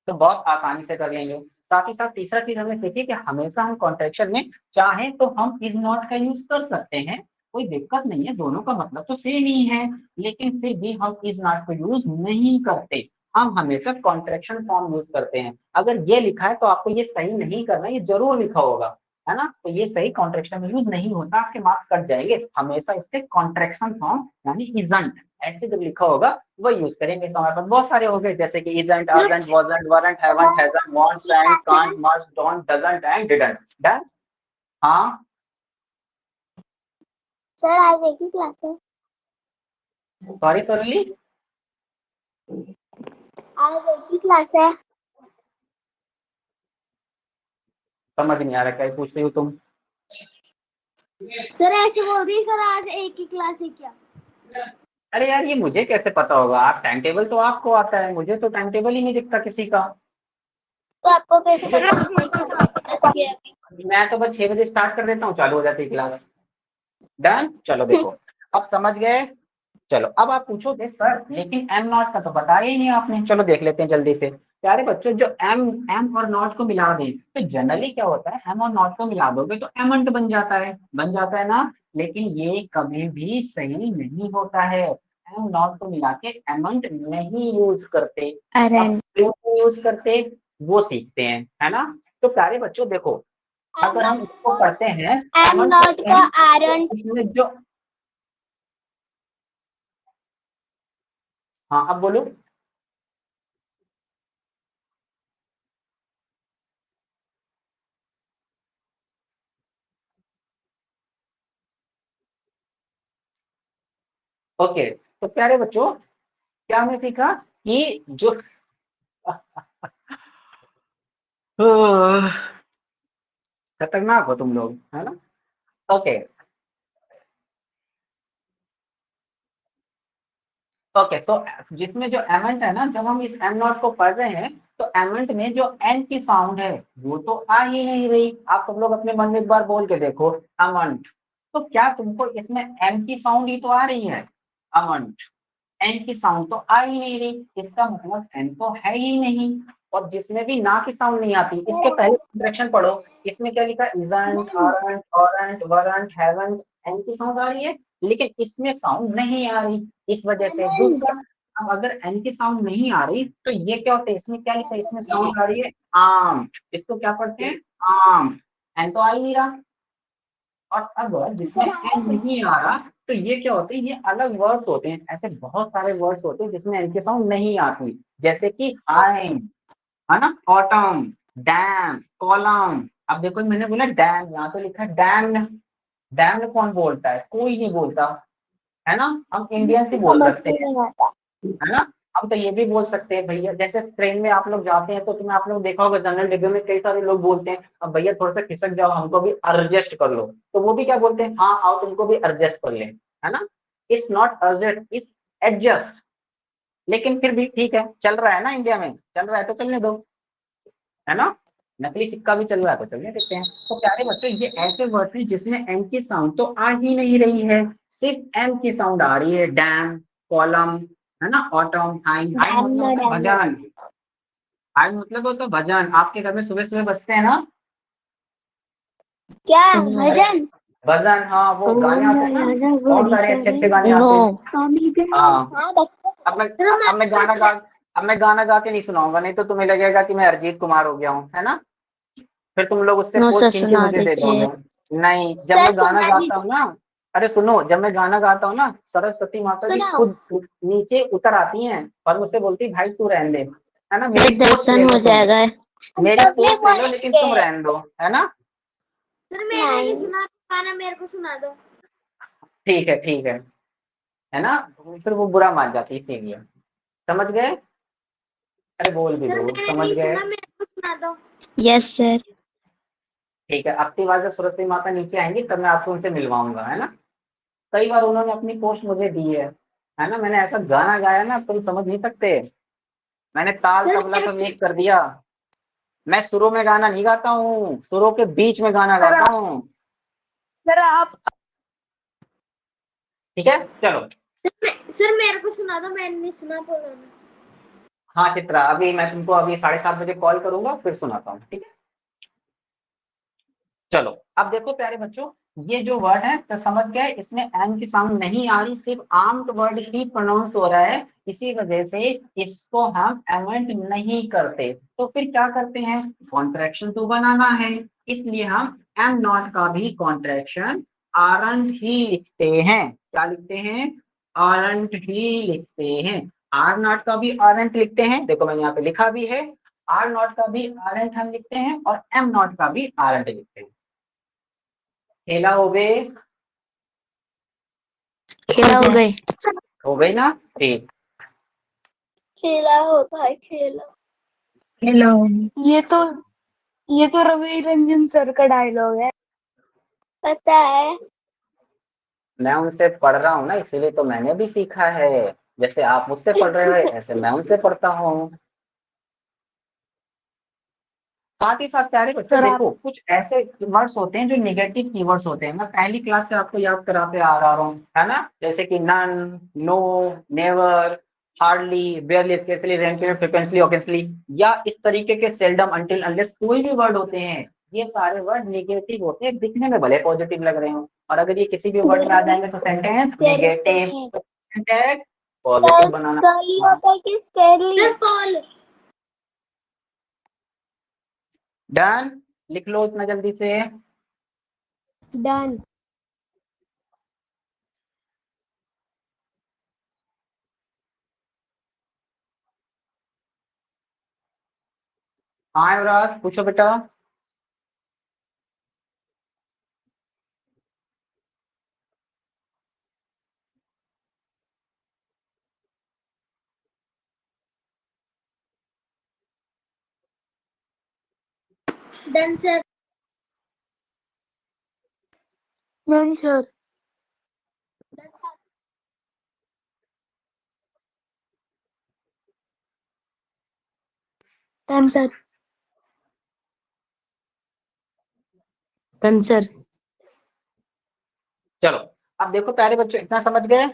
तो बहुत आसानी से कर लेंगे। साथ ही साथ तीसरा चीज हमने सीखी कि हमेशा हम कॉन्ट्रैक्शन में चाहे तो हम इज नॉट का यूज कर सकते हैं, कोई दिक्कत नहीं है, दोनों का मतलब तो सेम ही है, लेकिन फिर भी हम इज नॉट को यूज नहीं करते, हम हमेशा कॉन्ट्रैक्शन फॉर्म यूज करते हैं। अगर ये लिखा है तो आपको ये सही नहीं करना, ये जरूर लिखा होगा, है ना, तो ये सही कॉन्ट्रैक्शन में यूज नहीं होता, आपके मार्क्स कट जाएंगे। हमेशा इसके कॉन्ट्रैक्शन फॉर्म यानी इजंट ऐसे जब लिखा होगा वो यूज करेंगे। तो हमारे पास बहुत सारे हो गए, जैसे कि isn't, aren't, wasn't, weren't, haven't, hasn't, won't, shan't, can't, must, don't, doesn't and didn't. Done? हाँ सर आज एक ही क्लास है। सॉरी सोनली, आज एक ही क्लास है। समझ नहीं आ रहा क्या पूछ रही हो तुम। सर ऐसे बोल रही सर आज एक ही क्लास है क्या? अरे यार ये मुझे कैसे पता होगा, आप टाइम टेबल तो आपको आता है, मुझे तो टाइम टेबल ही नहीं दिखता किसी का। तो आपको कैसे पता है? मैं तो बस 6 बजे स्टार्ट कर देता हूँ, चालू हो जाती है क्लास। डन? चलो देखो अब समझ गए। चलो अब आप पूछोगे सर लेकिन एम नॉट का तो बताया ही नहीं आपने, चलो देख लेते हैं जल्दी से। प्यारे बच्चों जो एम एम और नॉट को मिला दें तो जनरली क्या होता है, एम और नॉट को मिला दोगे तो एमंट बन जाता है ना, लेकिन ये कभी भी सही नहीं होता है। एम नॉट को मिला के एमंट नहीं यूज करते। अब क्यों नहीं यूज करते वो सीखते हैं, है ना। तो प्यारे बच्चों देखो अगर हम इसको पढ़ते हैं एम एमंट नॉट करते का हैं तो आरंट इसमें जो, हाँ अब बोलो। ओके तो प्यारे बच्चों क्या हमने सीखा कि जो खतरनाक हो तुम लोग, है ना। ओके ओके तो जिसमें जो एमेंट है ना, जब हम इस एम नॉट को पढ़ रहे हैं तो एमेंट में जो एन की साउंड है वो तो आ ही नहीं रही। आप सब लोग अपने मन में एक बार बोल के देखो अमंट, तो क्या तुमको इसमें एम की साउंड ही तो आ रही है, अमंट एन की साउंड तो आ ही नहीं रही, इसका मतलब एन तो है ही नहीं। और जिसमें भी ना की साउंड नहीं आती इसके पहले कॉन्ट्रैक्शन पढ़ो, इसमें क्या लिखा isn't, aren't, aren't, weren't, haven't, N की साउंड आ रही है लेकिन इसमें साउंड नहीं आ रही, इस वजह से। दूसरा अब अगर एन की साउंड नहीं आ रही तो ये क्या होता है, इसमें क्या लिखा है, इसमें साउंड आ रही है आम, इसको क्या पढ़ते हैं आम, एन तो आ ही नहीं रहा। और अगर जिसमें एन नहीं आ रहा तो ये क्या होते हैं, ये अलग वर्ड्स होते हैं, ऐसे बहुत सारे वर्ड्स होते हैं जिसमें एन की साउंड नहीं आती, जैसे कि हाइम, है ना, ऑटम, डैम, कॉलम। अब देखो मैंने बोला डैम, यहाँ तो लिखा है डैम, डैम कौन बोलता है, कोई नहीं बोलता, है ना, हम इंडियंस ही बोल समझ सकते में हैं, नहीं आता। है ना। हम तो ये भी बोल सकते हैं भैया, जैसे ट्रेन में आप लोग जाते हैं तो तुम्हें आप लोग देखा होगा जनरल डिब्बे में कई सारे लोग बोलते हैं अब भैया थोड़ा सा खिसक जाओ हमको भी एडजस्ट कर लो, तो वो भी क्या बोलते हैं, हाँ आओ तुमको भी एडजस्ट कर ले, है ना। It's not adjust, it's adjust. लेकिन फिर भी ठीक है, चल रहा है ना, इंडिया में चल रहा है तो चलने दो, है ना। नकली सिक्का भी चल रहा है तो चलने देते हैं। तो प्यारे बच्चों ये ऐसे वर्ड्स हैं जिसमें एम की साउंड तो आ ही नहीं रही है, सिर्फ एम की साउंड आ रही है, डैम, कॉलम, है ना, ऑटम, हाइम। हाइम डैम मतलब ना होता है डैम ना। भजन, हाइम मतलब होता है भजन, आपके घर में सुबह सुबह बजते हैं ना क्या भजन? भजन, हाँ वो गाने आते हैं ना, बहुत सारे अच्छे अच्छे गाने आते हैं। नो हाँ हाँ बच्चे। अब मैं गाना गा के नहीं सुनाऊंगा, नहीं तो तुम्हें लगेगा कि मैं अरिजीत कुमार हो गया हूँ, है ना, फिर तुम लोग उससे नो पोज सर छीन के सुना मुझे दे दीजिए। दोगे। नहीं, जब सर मैं गाना सुना गाता हूँ दीजिए। ना, अरे सुनो, जब मैं गाना गाता हूँ ना सरस्वती माता जी सुनाओ। खुद नीचे उतर आती हैं और मुझसे बोलती भाई तू रहने दे, है ना, सर मेरी पोस्ट ले दर्शन लो हो तुम, जाएगा। मेरी तब भी पोस्ट ले लो लेकिन तुम बोलेंगे। रहने दो, है ना। सर मैंने नहीं सुना, गाना मेरे को सुना दो। ठीक है ना, फिर वो बुरा मान जाती है इसीलिए, समझ गए। अरे बोल भी सर दो, मैंने समझ नहीं गए। सुना, मेरे को सुना दो। Yes sir. ठीक है, अब की बार जब सरस्वती माता नीचे आएंगी तब मैं आपको उनसे मिलवाऊंगा, है ना। कई बार उन्होंने अपनी पोस्ट मुझे दी है ना, मैंने ऐसा गाना गाया ना तुम समझ नहीं सकते, मैंने ताल सर तबला मेरे सब एक कर दिया। मैं सुरों में गाना नहीं गाता हूँ, सुरों के बीच में गाना गाता हूँ, सर आप ठीक है चलो। सर मेरे को सुना दो, मैंने नहीं सुना, बोलो ना। हाँ चित्रा, अभी मैं तुमको अभी 7:30 बजे कॉल करूंगा, फिर सुनाता हूँ, ठीक है। चलो अब देखो प्यारे बच्चों, ये जो वर्ड है तो समझ गए, इसमें एम की साउंड नहीं आ रही, सिर्फ आर्म्ड वर्ड ही प्रोनाउंस हो रहा है, इसी वजह से इसको हम एमेंट नहीं करते। तो फिर क्या करते हैं, कॉन्ट्रैक्शन तो बनाना है, इसलिए हम एम नॉट का भी कॉन्ट्रैक्शन आरंट ही लिखते हैं। क्या लिखते हैं, आरंट ही लिखते हैं। आर नॉट का भी आरंट लिखते हैं, देखो मैंने यहाँ पे लिखा भी है, आर नॉट का भी आरंट हम लिखते हैं और एम नॉट का भी आरंट लिखते हैं। खेला हो गए, खेला हो गए। हो गई ना, ठीक। खेला हो भाई खेला। हेलो, ये तो रवि रंजन सर का डायलॉग है। पता है। मैं उनसे पढ़ रहा हूँ ना, इसीलिए तो मैंने भी सीखा है, जैसे आप मुझसे पढ़ रहे हो ऐसे मैं उनसे पढ़ता हूँ। साथ ही साथ प्यारे बच्चों सर आप देखो, कुछ ऐसे कीवर्ड्स होते हैं जो नेगेटिव कीवर्ड्स होते हैं, मैं पहली क्लास से आपको याद कराते आ रहा हूँ, है ना, जैसे कि none, no, never, hardly, barely, scarcely, रेंटली, फ्रीक्वेंटली, ऑकेजनली, या इस तरीके के सेल्डम, अनटिल, अनलेस, कोई भी वर्ड होते हैं, ये सारे वर्ड नेगेटिव होते हैं, दिखने में भले पॉजिटिव लग रहे हो, और अगर ये किसी भी वर्ड में आ जाएंगे तो सेंटेंस नेगेटिव, सेंटेंस पॉजिटिव बनाना। होता है कि स्केरली। डन, लिख लो इतना जल्दी से। डन। हाँ युवराज पूछो बेटा। Done sir. नहीं sir, done sir. Done sir. चलो अब देखो प्यारे बच्चों, इतना समझ गए,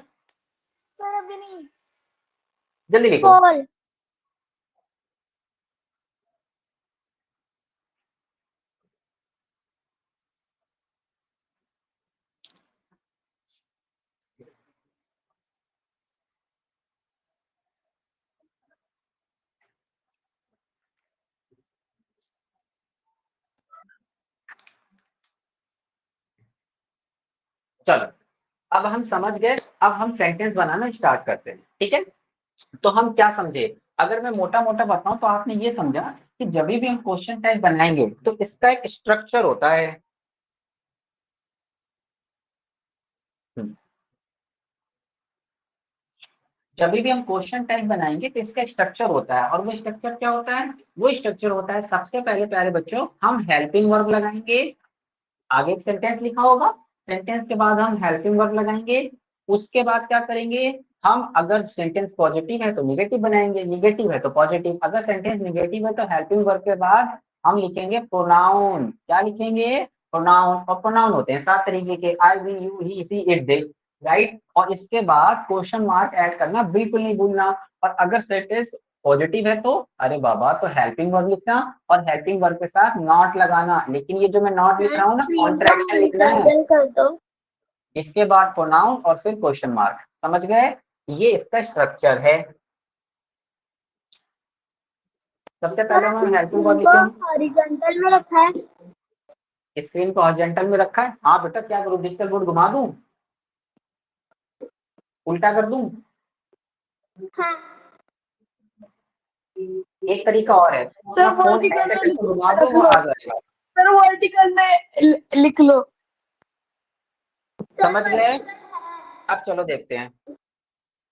जल्दी लिखो। कॉल। चलो अब हम समझ गए, अब हम सेंटेंस बनाना स्टार्ट करते हैं, ठीक है। तो हम क्या समझे, अगर मैं मोटा मोटा बताऊं तो आपने ये समझा कि जब भी हम क्वेश्चन टाइप बनाएंगे तो इसका एक स्ट्रक्चर होता है। जब भी हम क्वेश्चन टाइप बनाएंगे तो इसका स्ट्रक्चर होता है, और वो स्ट्रक्चर क्या होता है, वो स्ट्रक्चर होता है, सबसे पहले प्यारे बच्चों हम हेल्पिंग वर्ब लगाएंगे, आगे एक सेंटेंस लिखा होगा, सेंटेंस के बाद हम हेल्पिंग वर्ब लगाएंगे, उसके बाद क्या करेंगे, हम अगर सेंटेंस पॉजिटिव है तो निगेटिव बनाएंगे, निगेटिव है तो पॉजिटिव, अगर सेंटेंस निगेटिव है तो हेल्पिंग वर्ब के बाद हम लिखेंगे प्रोनाउन। क्या लिखेंगे, प्रोनाउन, और प्रोनाउन होते हैं 7 तरीके के, I, we, you, he, she, it, they, right, और इसके बाद क्वेश्चन मार्क ऐड करना बिल्कुल नहीं भूलना, और अगर सेंटेंस पॉजिटिव है तो अरे बाबा तो हेल्पिंग वर्ब लिखना, और हेल्पिंग वर्ब के साथ नॉट लगाना, लेकिन ये जो मैं नॉट लिख रहा हूँ ना, कॉन्ट्रैक्शन लिखना है, कर दो। इसके बाद प्रोनाउन और फिर क्वेश्चन मार्क, समझ गए, ये इसका स्ट्रक्चर है। सबसे पहले हम हेल्पिंग वर्ब लिखेंगे, हॉरिजॉन्टल में रखा है। स्क्रीन को हॉरिजॉन्टल में रखा है, हाँ बेटा क्या करूँ, डिजिटल बोर्ड घुमा दूं, उल्टा कर दूं, हाँ। एक तरीका और है, सर अपना फोन वर्टिकल ऐसे में करके घुमा दो रख वो लो। आ जाएगा। सर वर्टिकल में लिख लो। समझ गए, अब चलो देखते हैं,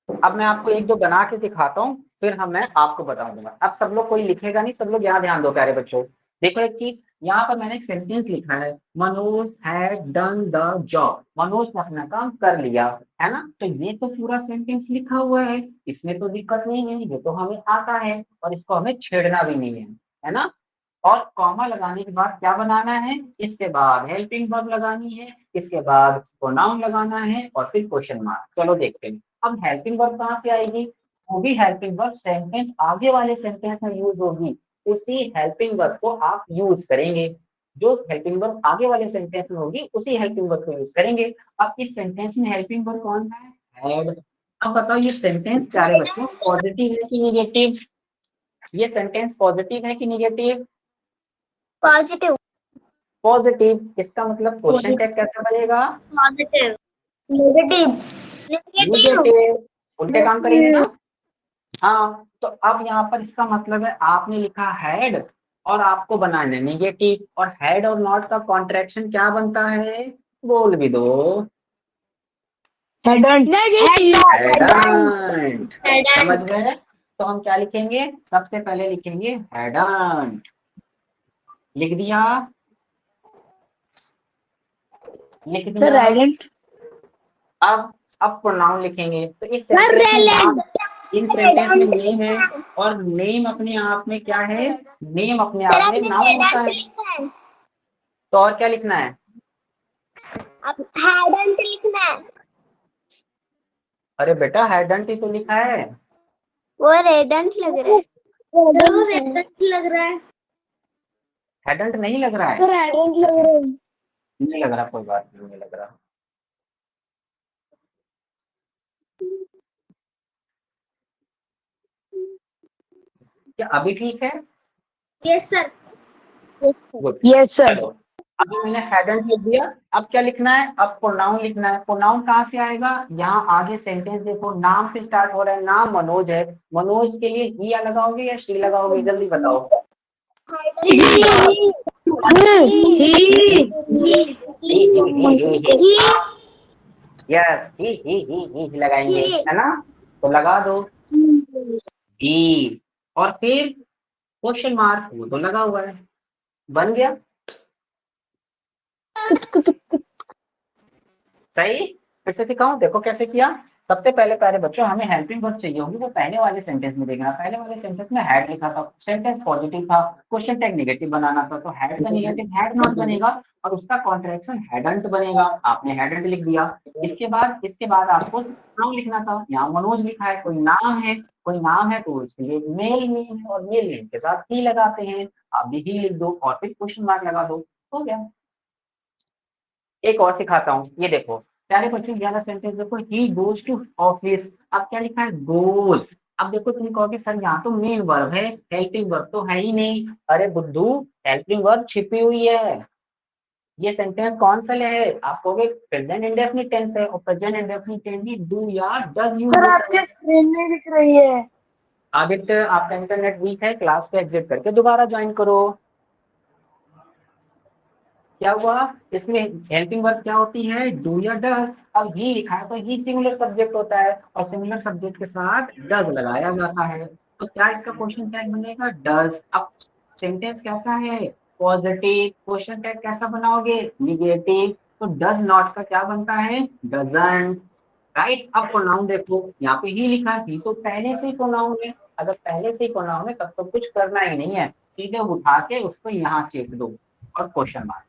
अब मैं आपको एक दो बना के दिखाता हूँ, फिर मैं आपको बता दूंगा। अब सब लोग कोई लिखेगा नहीं, सब लोग यहाँ ध्यान दो प्यारे बच्चों, देखो एक चीज, यहाँ पर मैंने एक सेंटेंस लिखा है, Manoj had done the job, Manoj ने अपना काम कर लिया, है ना, तो ये तो पूरा सेंटेंस लिखा हुआ है, इसमें तो दिक्कत नहीं है, ये तो हमें आता है, और इसको हमें छेड़ना भी नहीं है ना, और कॉमा लगाने के बाद क्या बनाना है, इसके बाद हेल्पिंग वर्ब लगानी है, इसके बाद प्रोनाउन लगाना है, और फिर क्वेश्चन मार्क। चलो देखते हैं, अब हेल्पिंग वर्ब कहाँ से आएगी, जो भी हेल्पिंग वर्ब सेंटेंस आगे वाले सेंटेंस में यूज होगी उसी हेल्पिंग वर्ब को आप यूज करेंगे। जो हेल्पिंग वर्ब आगे वाले सेंटेंस में होगी उसी हेल्पिंग वर्ब को यूज करेंगे। अब इस सेंटेंस में हेल्पिंग वर्ब कौन है? हैड। अब बताओ ये सेंटेंस प्यारे बच्चों पॉजिटिव है कि निगेटिव? ये सेंटेंस पॉजिटिव है कि निगेटिव? पॉजिटिव। पॉजिटिव। इसका मतलब क्वेश्चन टैग कैसा बनेगा? पॉजिटिव। नेगेटिव। नेगेटिव। निगेटिव। उल्टे काम करेंगे ना। हाँ, तो अब यहाँ पर इसका मतलब है आपने लिखा हैड और आपको बनाना है निगेटिव, और हैड और नॉट का कॉन्ट्रैक्शन क्या बनता है? बोल भी दो। हेडंट। हैडंट। समझ गए? तो हम क्या लिखेंगे? सबसे पहले लिखेंगे हैडंट। लिख दिया? लिख सर दिया? हेडंट। अब प्रोनाउन लिखेंगे। तो इस सेंटेंस में नाम, इन सेंटेंस में नेम है, और नेम अपने आप में क्या है? नेम अपने आप में नाउन होता है। तो और क्या लिखना है? अब हैडंट लिखना है। अरे बेटा हैडंट ही तो लिखा है। वो रेडेंट लग रहा है। वो रेडेंट लग रहा है। हैडंट नहीं लग रहा है? सर हेडंट लग रहा है। नहीं लग रहा, कोई बात नहीं लग रहा। क्या अभी ठीक है? Yes sir. Yes sir. Good. Yes sir. चलो, अभी मैंने हैडंट लिख दिया। अब क्या लिखना है? अब प्रोनाउन लिखना है। प्रोनाउन कहाँ से आएगा? यहाँ आगे सेंटेंस देखो, नाम से स्टार्ट हो रहा है। नाम मनोज है। मनोज के लिए ही या लगाओगे या शी लगाओगे? जल्दी बताओ। यस, ही लगाएंगे, है ना? तो लगा दो ही, और फिर क्वेश्चन मार्क, वो तो लगा हुआ है। बन गया सही। फिर से सिखाऊं, देखो कैसे किया। सबसे पहले प्यारे बच्चों हमें हेल्पिंग वर्ब चाहिए होंगी, वो पहले वाले सेंटेंस में देखना। पहले वाले सेंटेंस में हैड लिखा था, सेंटेंस पॉजिटिव था, क्वेश्चन टैग नेगेटिव बनाना था, तो हैड का नेगेटिव हैड नॉट बनेगा और उसका कॉन्ट्रैक्शन हैडंट बनेगा। आपने हैडंट लिख दिया। इसके बाद आपको नाम लिखना था। यहाँ मनोज लिखा है, कोई नाम है, कोई नाम है तो उसके लिए मेल नेम है, और मेल नेम के साथ ही लगाते हैं। आप भी ही लिख दो और फिर क्वेश्चन मार्क लगा दो, हो गया। एक और सिखाता हूँ, ये देखो प्यारे बच्चों, ये वाला सेंटेंस देखो, ही गोज टू ऑफिस। अब क्या लिखा है? गोज। अब देखो तुम कहोगे सर यहाँ तो मेन वर्ब है, हेल्पिंग वर्ब तो है ही नहीं। अरे बुद्धू, हेल्पिंग वर्ब छिपी हुई है। ये सेंटेंस कौन सा है? आप कहोगे प्रेजेंट इंडेफिनिट टेंस है, और प्रेजेंट इंडेफिनिट टेंस में डू या डज यूज सर होता आपके है। स्क्रीन में दिख रही है। आदित्य, आपका इंटरनेट वीक है, क्लास को एग्जिट करके दोबारा ज्वाइन करो। क्या हुआ? इसमें हेल्पिंग वर्ब क्या होती है? डू या डज। अब ही लिखा है तो ही सिंगुलर सब्जेक्ट होता है, और सिंगुलर सब्जेक्ट के साथ डज लगाया जाता है। तो क्या इसका क्वेश्चन टैग बनेगा? डज। अब सेंटेंस कैसा है? पॉजिटिव। क्वेश्चन टैग कैसा बनाओगे? निगेटिव। तो डज नॉट का क्या बनता है? डजंट। राइट। अब प्रोनाउन देखो, यहाँ पे ही लिखा है, ही तो पहले से ही प्रोनाउन है। अगर पहले से ही प्रोनाउन है तब तो कुछ करना ही नहीं है, सीधे उठा के उसको यहाँ चेप दो और क्वेश्चन मार्क।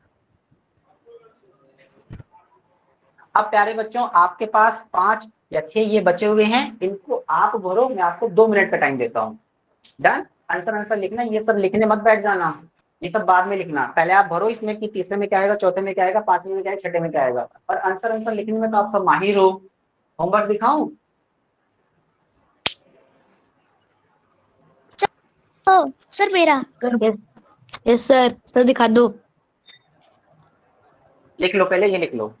अब प्यारे बच्चों आपके पास 5 या 6 ये बचे हुए हैं, इनको आप भरो। मैं आपको 2 मिनट का टाइम देता हूँ। डन। आंसर लिखना, ये सब लिखने मत बैठ जाना, ये सब बाद में लिखना। पहले आप भरो इसमें कि तीसरे में क्या आएगा, चौथे में क्या आएगा, पांचवें में क्या आएगा, छठे में क्या आएगा। और आंसर लिखने में तो आप सब माहिर हो। होमवर्क दिखाऊं? ओ सर मेरा। यस सर, सर दिखा दो। लिख लो, पहले ये लिख लो।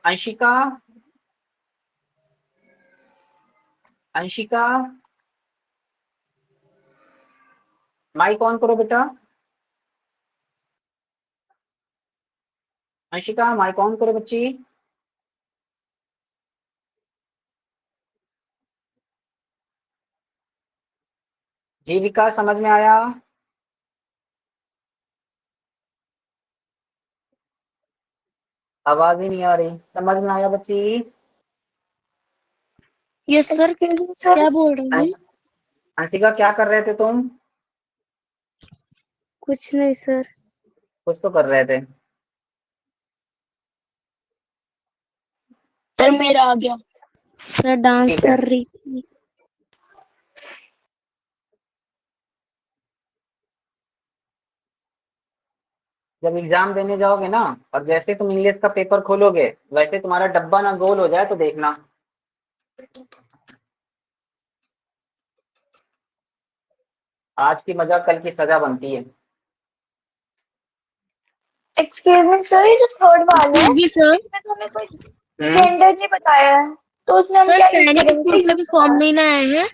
अंशिका, अंशिका माइक ऑन करो बेटा। अंशिका माइक ऑन करो बच्ची। जीविका समझ में आया? आवाज ही नहीं आ रही, समझ में आया बच्ची? Yes sir. Excuse me sir. क्या बोल रहे हैं? अंशिका क्या कर रहे थे तुम? कुछ नहीं सर। कुछ तो कर रहे थे। सर मेरा आ गया। सर डांस ठीक है, कर रही थी। जब एग्जाम देने जाओगे ना और जैसे तुम इंग्लिश का पेपर खोलोगे वैसे तुम्हारा डब्बा ना गोल हो जाए तो देखना। आज की मजा कल की सजा बनती है। एक्सक्यूज मी सर, ये जो थर्ड वाला है एक्सक्यूज मी सर। इसमें तो हमें कोई हम्म। जेंडर नहीं बताया है, तो उसमें हम सर क्या यूज सैनिक करेंगे? स्कूल का भी फॉर्म नहीं ना आया है।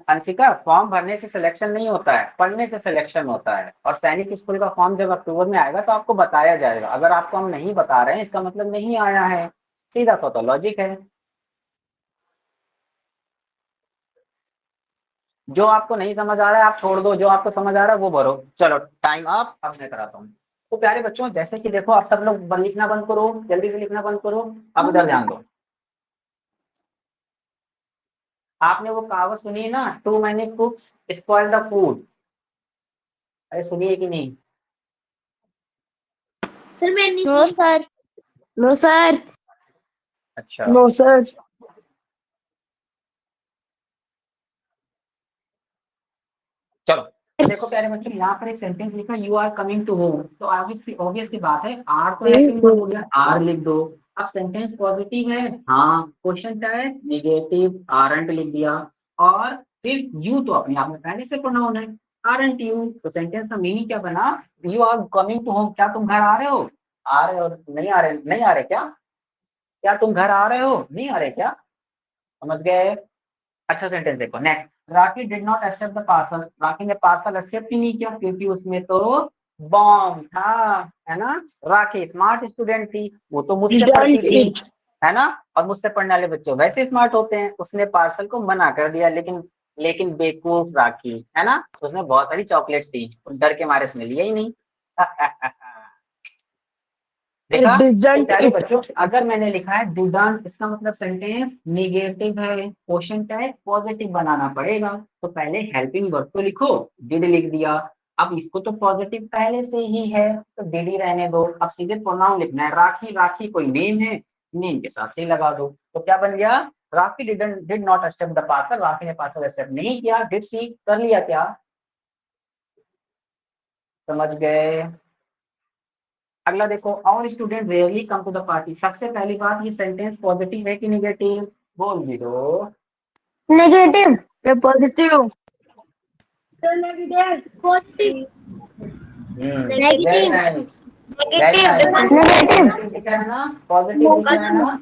अंशिका, फॉर्म भरने से सिलेक्शन नहीं होता है, पढ़ने से सिलेक्शन होता है। और सैनिक स्कूल का फॉर्म जब अक्टूबर में आएगा तो आपको बताया जाएगा। अगर आपको हम नहीं बता रहे हैं इसका मतलब नहीं आया है। सीधा सा तो लॉजिक है। जो आपको नहीं समझ आ रहा है आप छोड़ दो, जो आपको समझ आ रहा है वो भरो। चलो टाइम अप, अब मैं कराता हूँ। तो प्यारे बच्चों, जैसे कि देखो आप सब लोग लिखना बंद करो, जल्दी से लिखना बंद करो। अब इधर ध्यान दो। आपने वो कहावत सुनी है ना, too many cooks spoil the food? अरे सुनिए कि नहीं? सर मैंने नो सर। No sir. अच्छा, नो सर। चलो। तो देखो प्यारे बच्चों, यहाँ पर एक सेंटेंस लिखा, you are coming to home. तो ऑब्वियस सी बात है, आर तो हेल्पिंग वर्ब हो गया, आर लिख दो। अब सेंटेंस पॉजिटिव है, हाँ। क्वेश्चन क्या है? निगेटिव, आरंट लिख दिया। और फिर यू तो अपने आप में पहले से प्रोनाउन है, आरंट यू। तो सेंटेंस का मीनिंग क्या बना? You are coming to home, क्या तुम घर आ रहे हो? आ रहे हो? नहीं आ रहे? नहीं आ रहे क्या? क्या तुम घर आ रहे हो? नहीं आ रहे क्या? समझ गए? अच्छा सेंटेंस देखो next. Rakhi did not accept the parcel. Rakhi ने पार्सल एक्सेप्ट ही नहीं किया क्योंकि उसमें तो बॉम्ब था, है ना। राखी स्मार्ट स्टूडेंट थी, वो तो मुझसे पढ़ती थी, है ना। और मुझसे पढ़ने वाले बच्चे वैसे स्मार्ट होते हैं। उसने पार्सल को मना कर दिया, लेकिन लेकिन बेवकूफ राखी, है ना। उसमें बहुत सारी चॉकलेट्स थी, डर के मारे उसने लिया ही नहीं। देखा? तो प्यारे बच्चों, अगर मैंने लिखा है डिडंट, इसका मतलब सेंटेंस निगेटिव है, क्वेश्चन टैग पॉजिटिव बनाना पड़ेगा। तो पहले हेल्पिंग वर्ब तो लिखो, डिड लिख दिया। अब इसको तो पॉजिटिव पहले से ही है तो डिड ही रहने दो। अब सीधे प्रोनाउन लिखना है, राखी। राखी कोई नेम है, नेम के साथ से लगा दो। तो क्या बन गया? Rakhi did not accept the parcel. Rakhi ने पार्सल एक्सेप्ट नहीं किया। डिड सी कर लिया क्या? समझ गए? अगला देखो, और student rarely come to the party. सबसे पहली बात, ये सेंटेंस पॉजिटिव है कि निगेटिव? बोल भी दो। नेगेटिव या positive? Sir negative positive very negative nice, very nice. Negative. Positive दिख रहा है ना, पॉजिटिव दिख रहा है ना।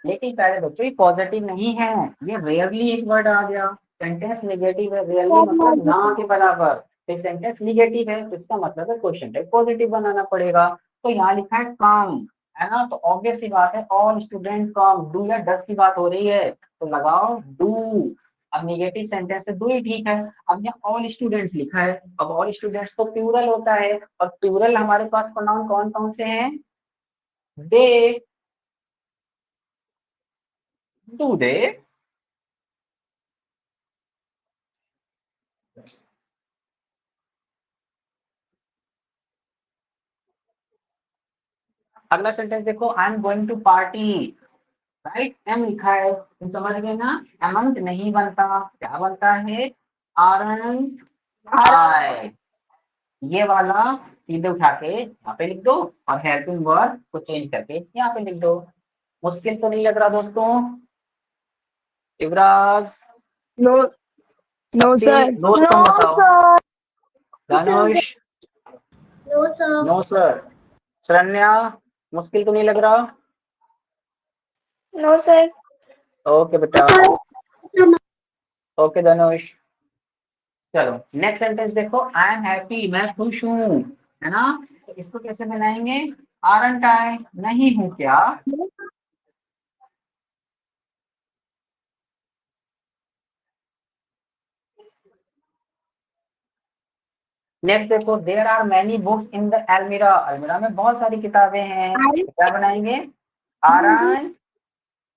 लेकिन पहले बच्चों ये पॉजिटिव नहीं है, ये रेयरली एक वर्ड आ गया। सेंटेंस नेगेटिव है, रेयरली मतलब ना के बराबर। तो सेंटेंस निगेटिव है तो इसका मतलब है क्वेश्चन टाइप पॉजिटिव बनाना पड़ेगा। तो यहाँ लिखा है कम, है ना। तो ऑब्वियस सी बात है ऑल स्टूडेंट कम। डू या डस की बात हो रही है तो लगाओ डू। अब निगेटिव सेंटेंस से डू ही ठीक है। अब यहाँ ऑल स्टूडेंट्स लिखा है, अब ऑल स्टूडेंट्स तो प्लूरल होता है, और प्लूरल हमारे पास प्रोनाउन कौन कौन से हैं? They, do they. अगला सेंटेंस देखो, I am going to party. Right, am लिखा है, तुम समझ गए ना। एमंट नहीं बनता, क्या बनता है? आरंट आई। ये वाला सीधे उठा के यहाँ पे लिख दो, और हेल्पिंग वर्ब को चेंज करके यहाँ पे लिख दो। मुश्किल तो नहीं लग रहा दोस्तों? Yuvraj, no. No Sapti, sir. दोस्त तुम बताओ। Dhanush, no sir no sir. Sharanya, मुश्किल तो नहीं लग रहा? No sir. ओके बेटा। ओके धनुष। चलो नेक्स्ट सेंटेंस देखो, आई एम हैप्पी, मैं खुश हूँ, है ना। तो इसको कैसे बनाएंगे? आरंट आई, नहीं हूँ क्या? नेक्स्ट देखो, there are many books in the almirah, अलमीरा में बहुत सारी किताबें हैं, क्या बनाएंगे, आर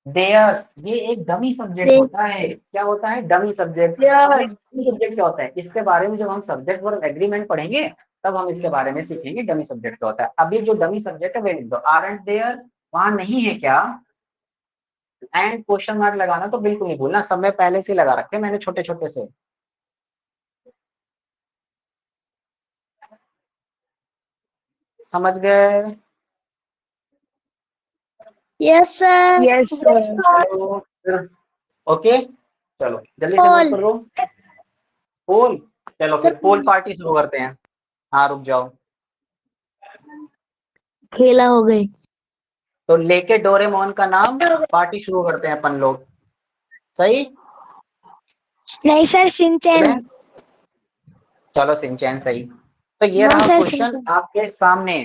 देयर, ये एक डमी सब्जेक्ट होता है, क्या होता है, डमी सब्जेक्ट। डमी सब्जेक्ट क्या होता है, इसके बारे में जब हम सब्जेक्ट वर्ब एग्रीमेंट पढ़ेंगे तब हम इसके बारे में सीखेंगे डमी सब्जेक्ट क्या होता है। अभी जो डमी सब्जेक्ट है वे लिख दो, आरंट देयर वहां नहीं है क्या, एंड क्वेश्चन मार्क लगाना तो बिल्कुल नहीं भूलना, सब में पहले से लगा रखे मैंने छोटे छोटे से। समझ गए? Yes sir. Yes sir. Okay चलो जल्दी से नोट कर लो। पोल, चलो फिर पोल पार्टी शुरू करते हैं। हाँ रुक जाओ, खेला हो गई। तो लेके डोरेमोन का नाम पार्टी शुरू करते हैं अपन लोग, सही? नहीं सर, सिंचैन। चलो सिंचैन सही। तो ये हाँ रहा सर, क्वेश्चन सिंचैन। आपके सामने।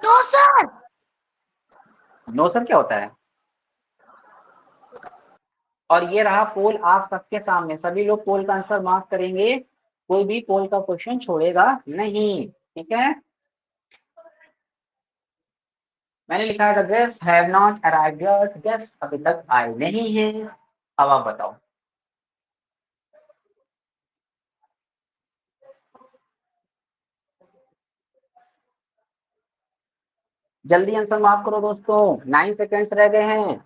तो सर नो सर क्या होता है? और ये रहा पोल आप सबके सामने, सभी लोग पोल का आंसर मार्क करेंगे, कोई भी पोल का क्वेश्चन छोड़ेगा नहीं, ठीक है? मैंने लिखा है the guest have not arrived yet, guest अभी तक आए नहीं है। अब आप बताओ। जल्दी आंसर मार्क करो दोस्तों, 9 सेकेंड्स रह गए हैं।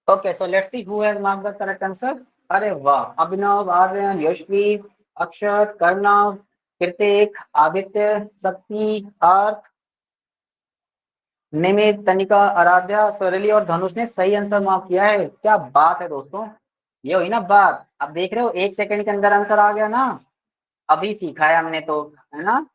Okay so let's see who has marked the correct answer. अरे वाह, अभिनव, आर्यन, यशवी, अक्षर, कर्णव, कृतिक, आदित्य, शक्ति, अर्थ, निमित, तनिका, आराध्या, स्वरली और धनुष ने सही आंसर मार्क किया है। क्या बात है दोस्तों, ये हुई ना बात। अब देख रहे हो 1 सेकंड के अंदर आंसर आ गया ना, अभी सीखा है हमने तो, है ना?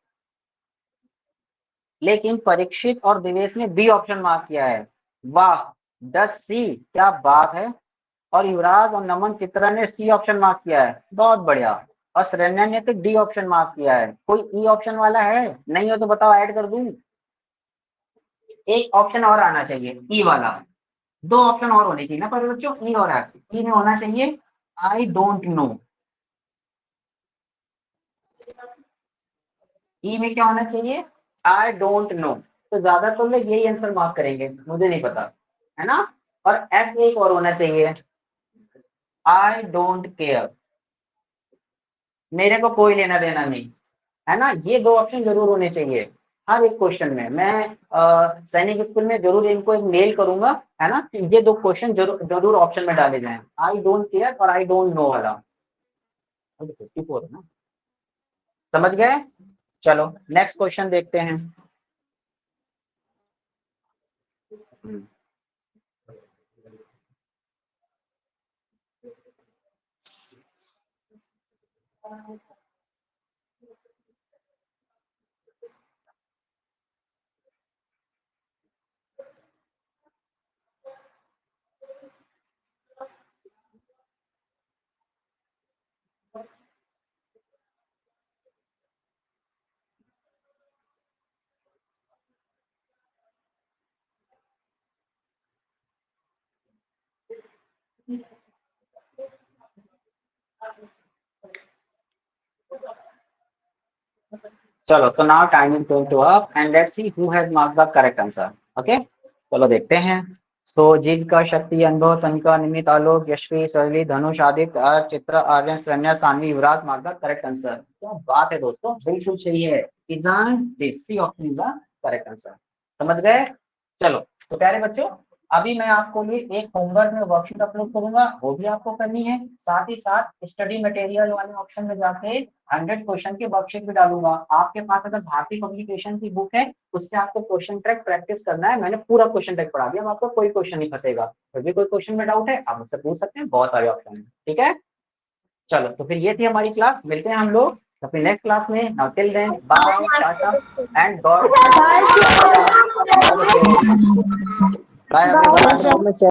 लेकिन परीक्षित और दिवेश ने बी ऑप्शन मार्क किया है, वाह 10C, क्या बात है। और युवराज और नमन चित्रा ने सी ऑप्शन मार्क किया है, बहुत बढ़िया। और शरण्या ने तो डी ऑप्शन मार्क किया है। कोई ई ऑप्शन वाला है? नहीं हो तो बताओ, ऐड कर दूं? एक ऑप्शन और आना चाहिए ई वाला, 2 ऑप्शन और होने चाहिए ना पर बच्चों, ई और ई में होना चाहिए आई डोंट नो। ई में क्या होना चाहिए, आई डोंट नो। तो ज्यादातर लोग यही आंसर मार्क करेंगे, मुझे नहीं पता, है ना? और एफ एक और होना चाहिए, आई डोंट केयर, मेरे को कोई लेना देना नहीं, है ना? ये 2 ऑप्शन जरूर होने चाहिए हर एक क्वेश्चन में। मैं सैनिक स्कूल में जरूर इनको एक मेल करूंगा, है ना, कि ये 2 क्वेश्चन जरूर जरूर ऑप्शन में डाले जाएं, आई डोंट केयर और आई डोंट नो वाला। 54 है ना, समझ गए? चलो नेक्स्ट क्वेश्चन देखते हैं। चलो तो now time is going to up and let's see who has marked the correct answer. Okay चलो देखते हैं। सो जीविका, शक्ति, अनुभव, तनिका, निमित, Alok, Yashvi, Sarli, Dhanush, Aditya, Arth, Chitra, Aryan, Sharanya, Saanvi, Yuvraj marked the correct answer. क्या बात है दोस्तों, बिल्कुल सही है। This C option is the correct answer. समझ गए? चलो तो प्यारे बच्चों, अभी मैं आपको लिए एक होमवर्क में वर्कशीट अपलोड करूंगा, वो भी आपको करनी है। साथ ही साथ स्टडी मटेरियल वाले ऑप्शन में जाके 100 क्वेश्चन की वर्कशीट भी डालूंगा। आपके पास अगर भारतीय पब्लिकेशन की बुक है, उससे आपको क्वेश्चन ट्रैक प्रैक्टिस करना है। मैंने पूरा क्वेश्चन ट्रैक पढ़ा दिया, अब आपको कोई क्वेश्चन नहीं फंसेगा। फिर भी कोई क्वेश्चन में डाउट है आप मुझसे पूछ सकते हैं, बहुत सारे ऑप्शन है, ठीक है? चलो तो फिर ये थी हमारी क्लास, मिलते हैं हम लोग अपनी नेक्स्ट क्लास में। Now till then bye, tata and god. Bye everyone.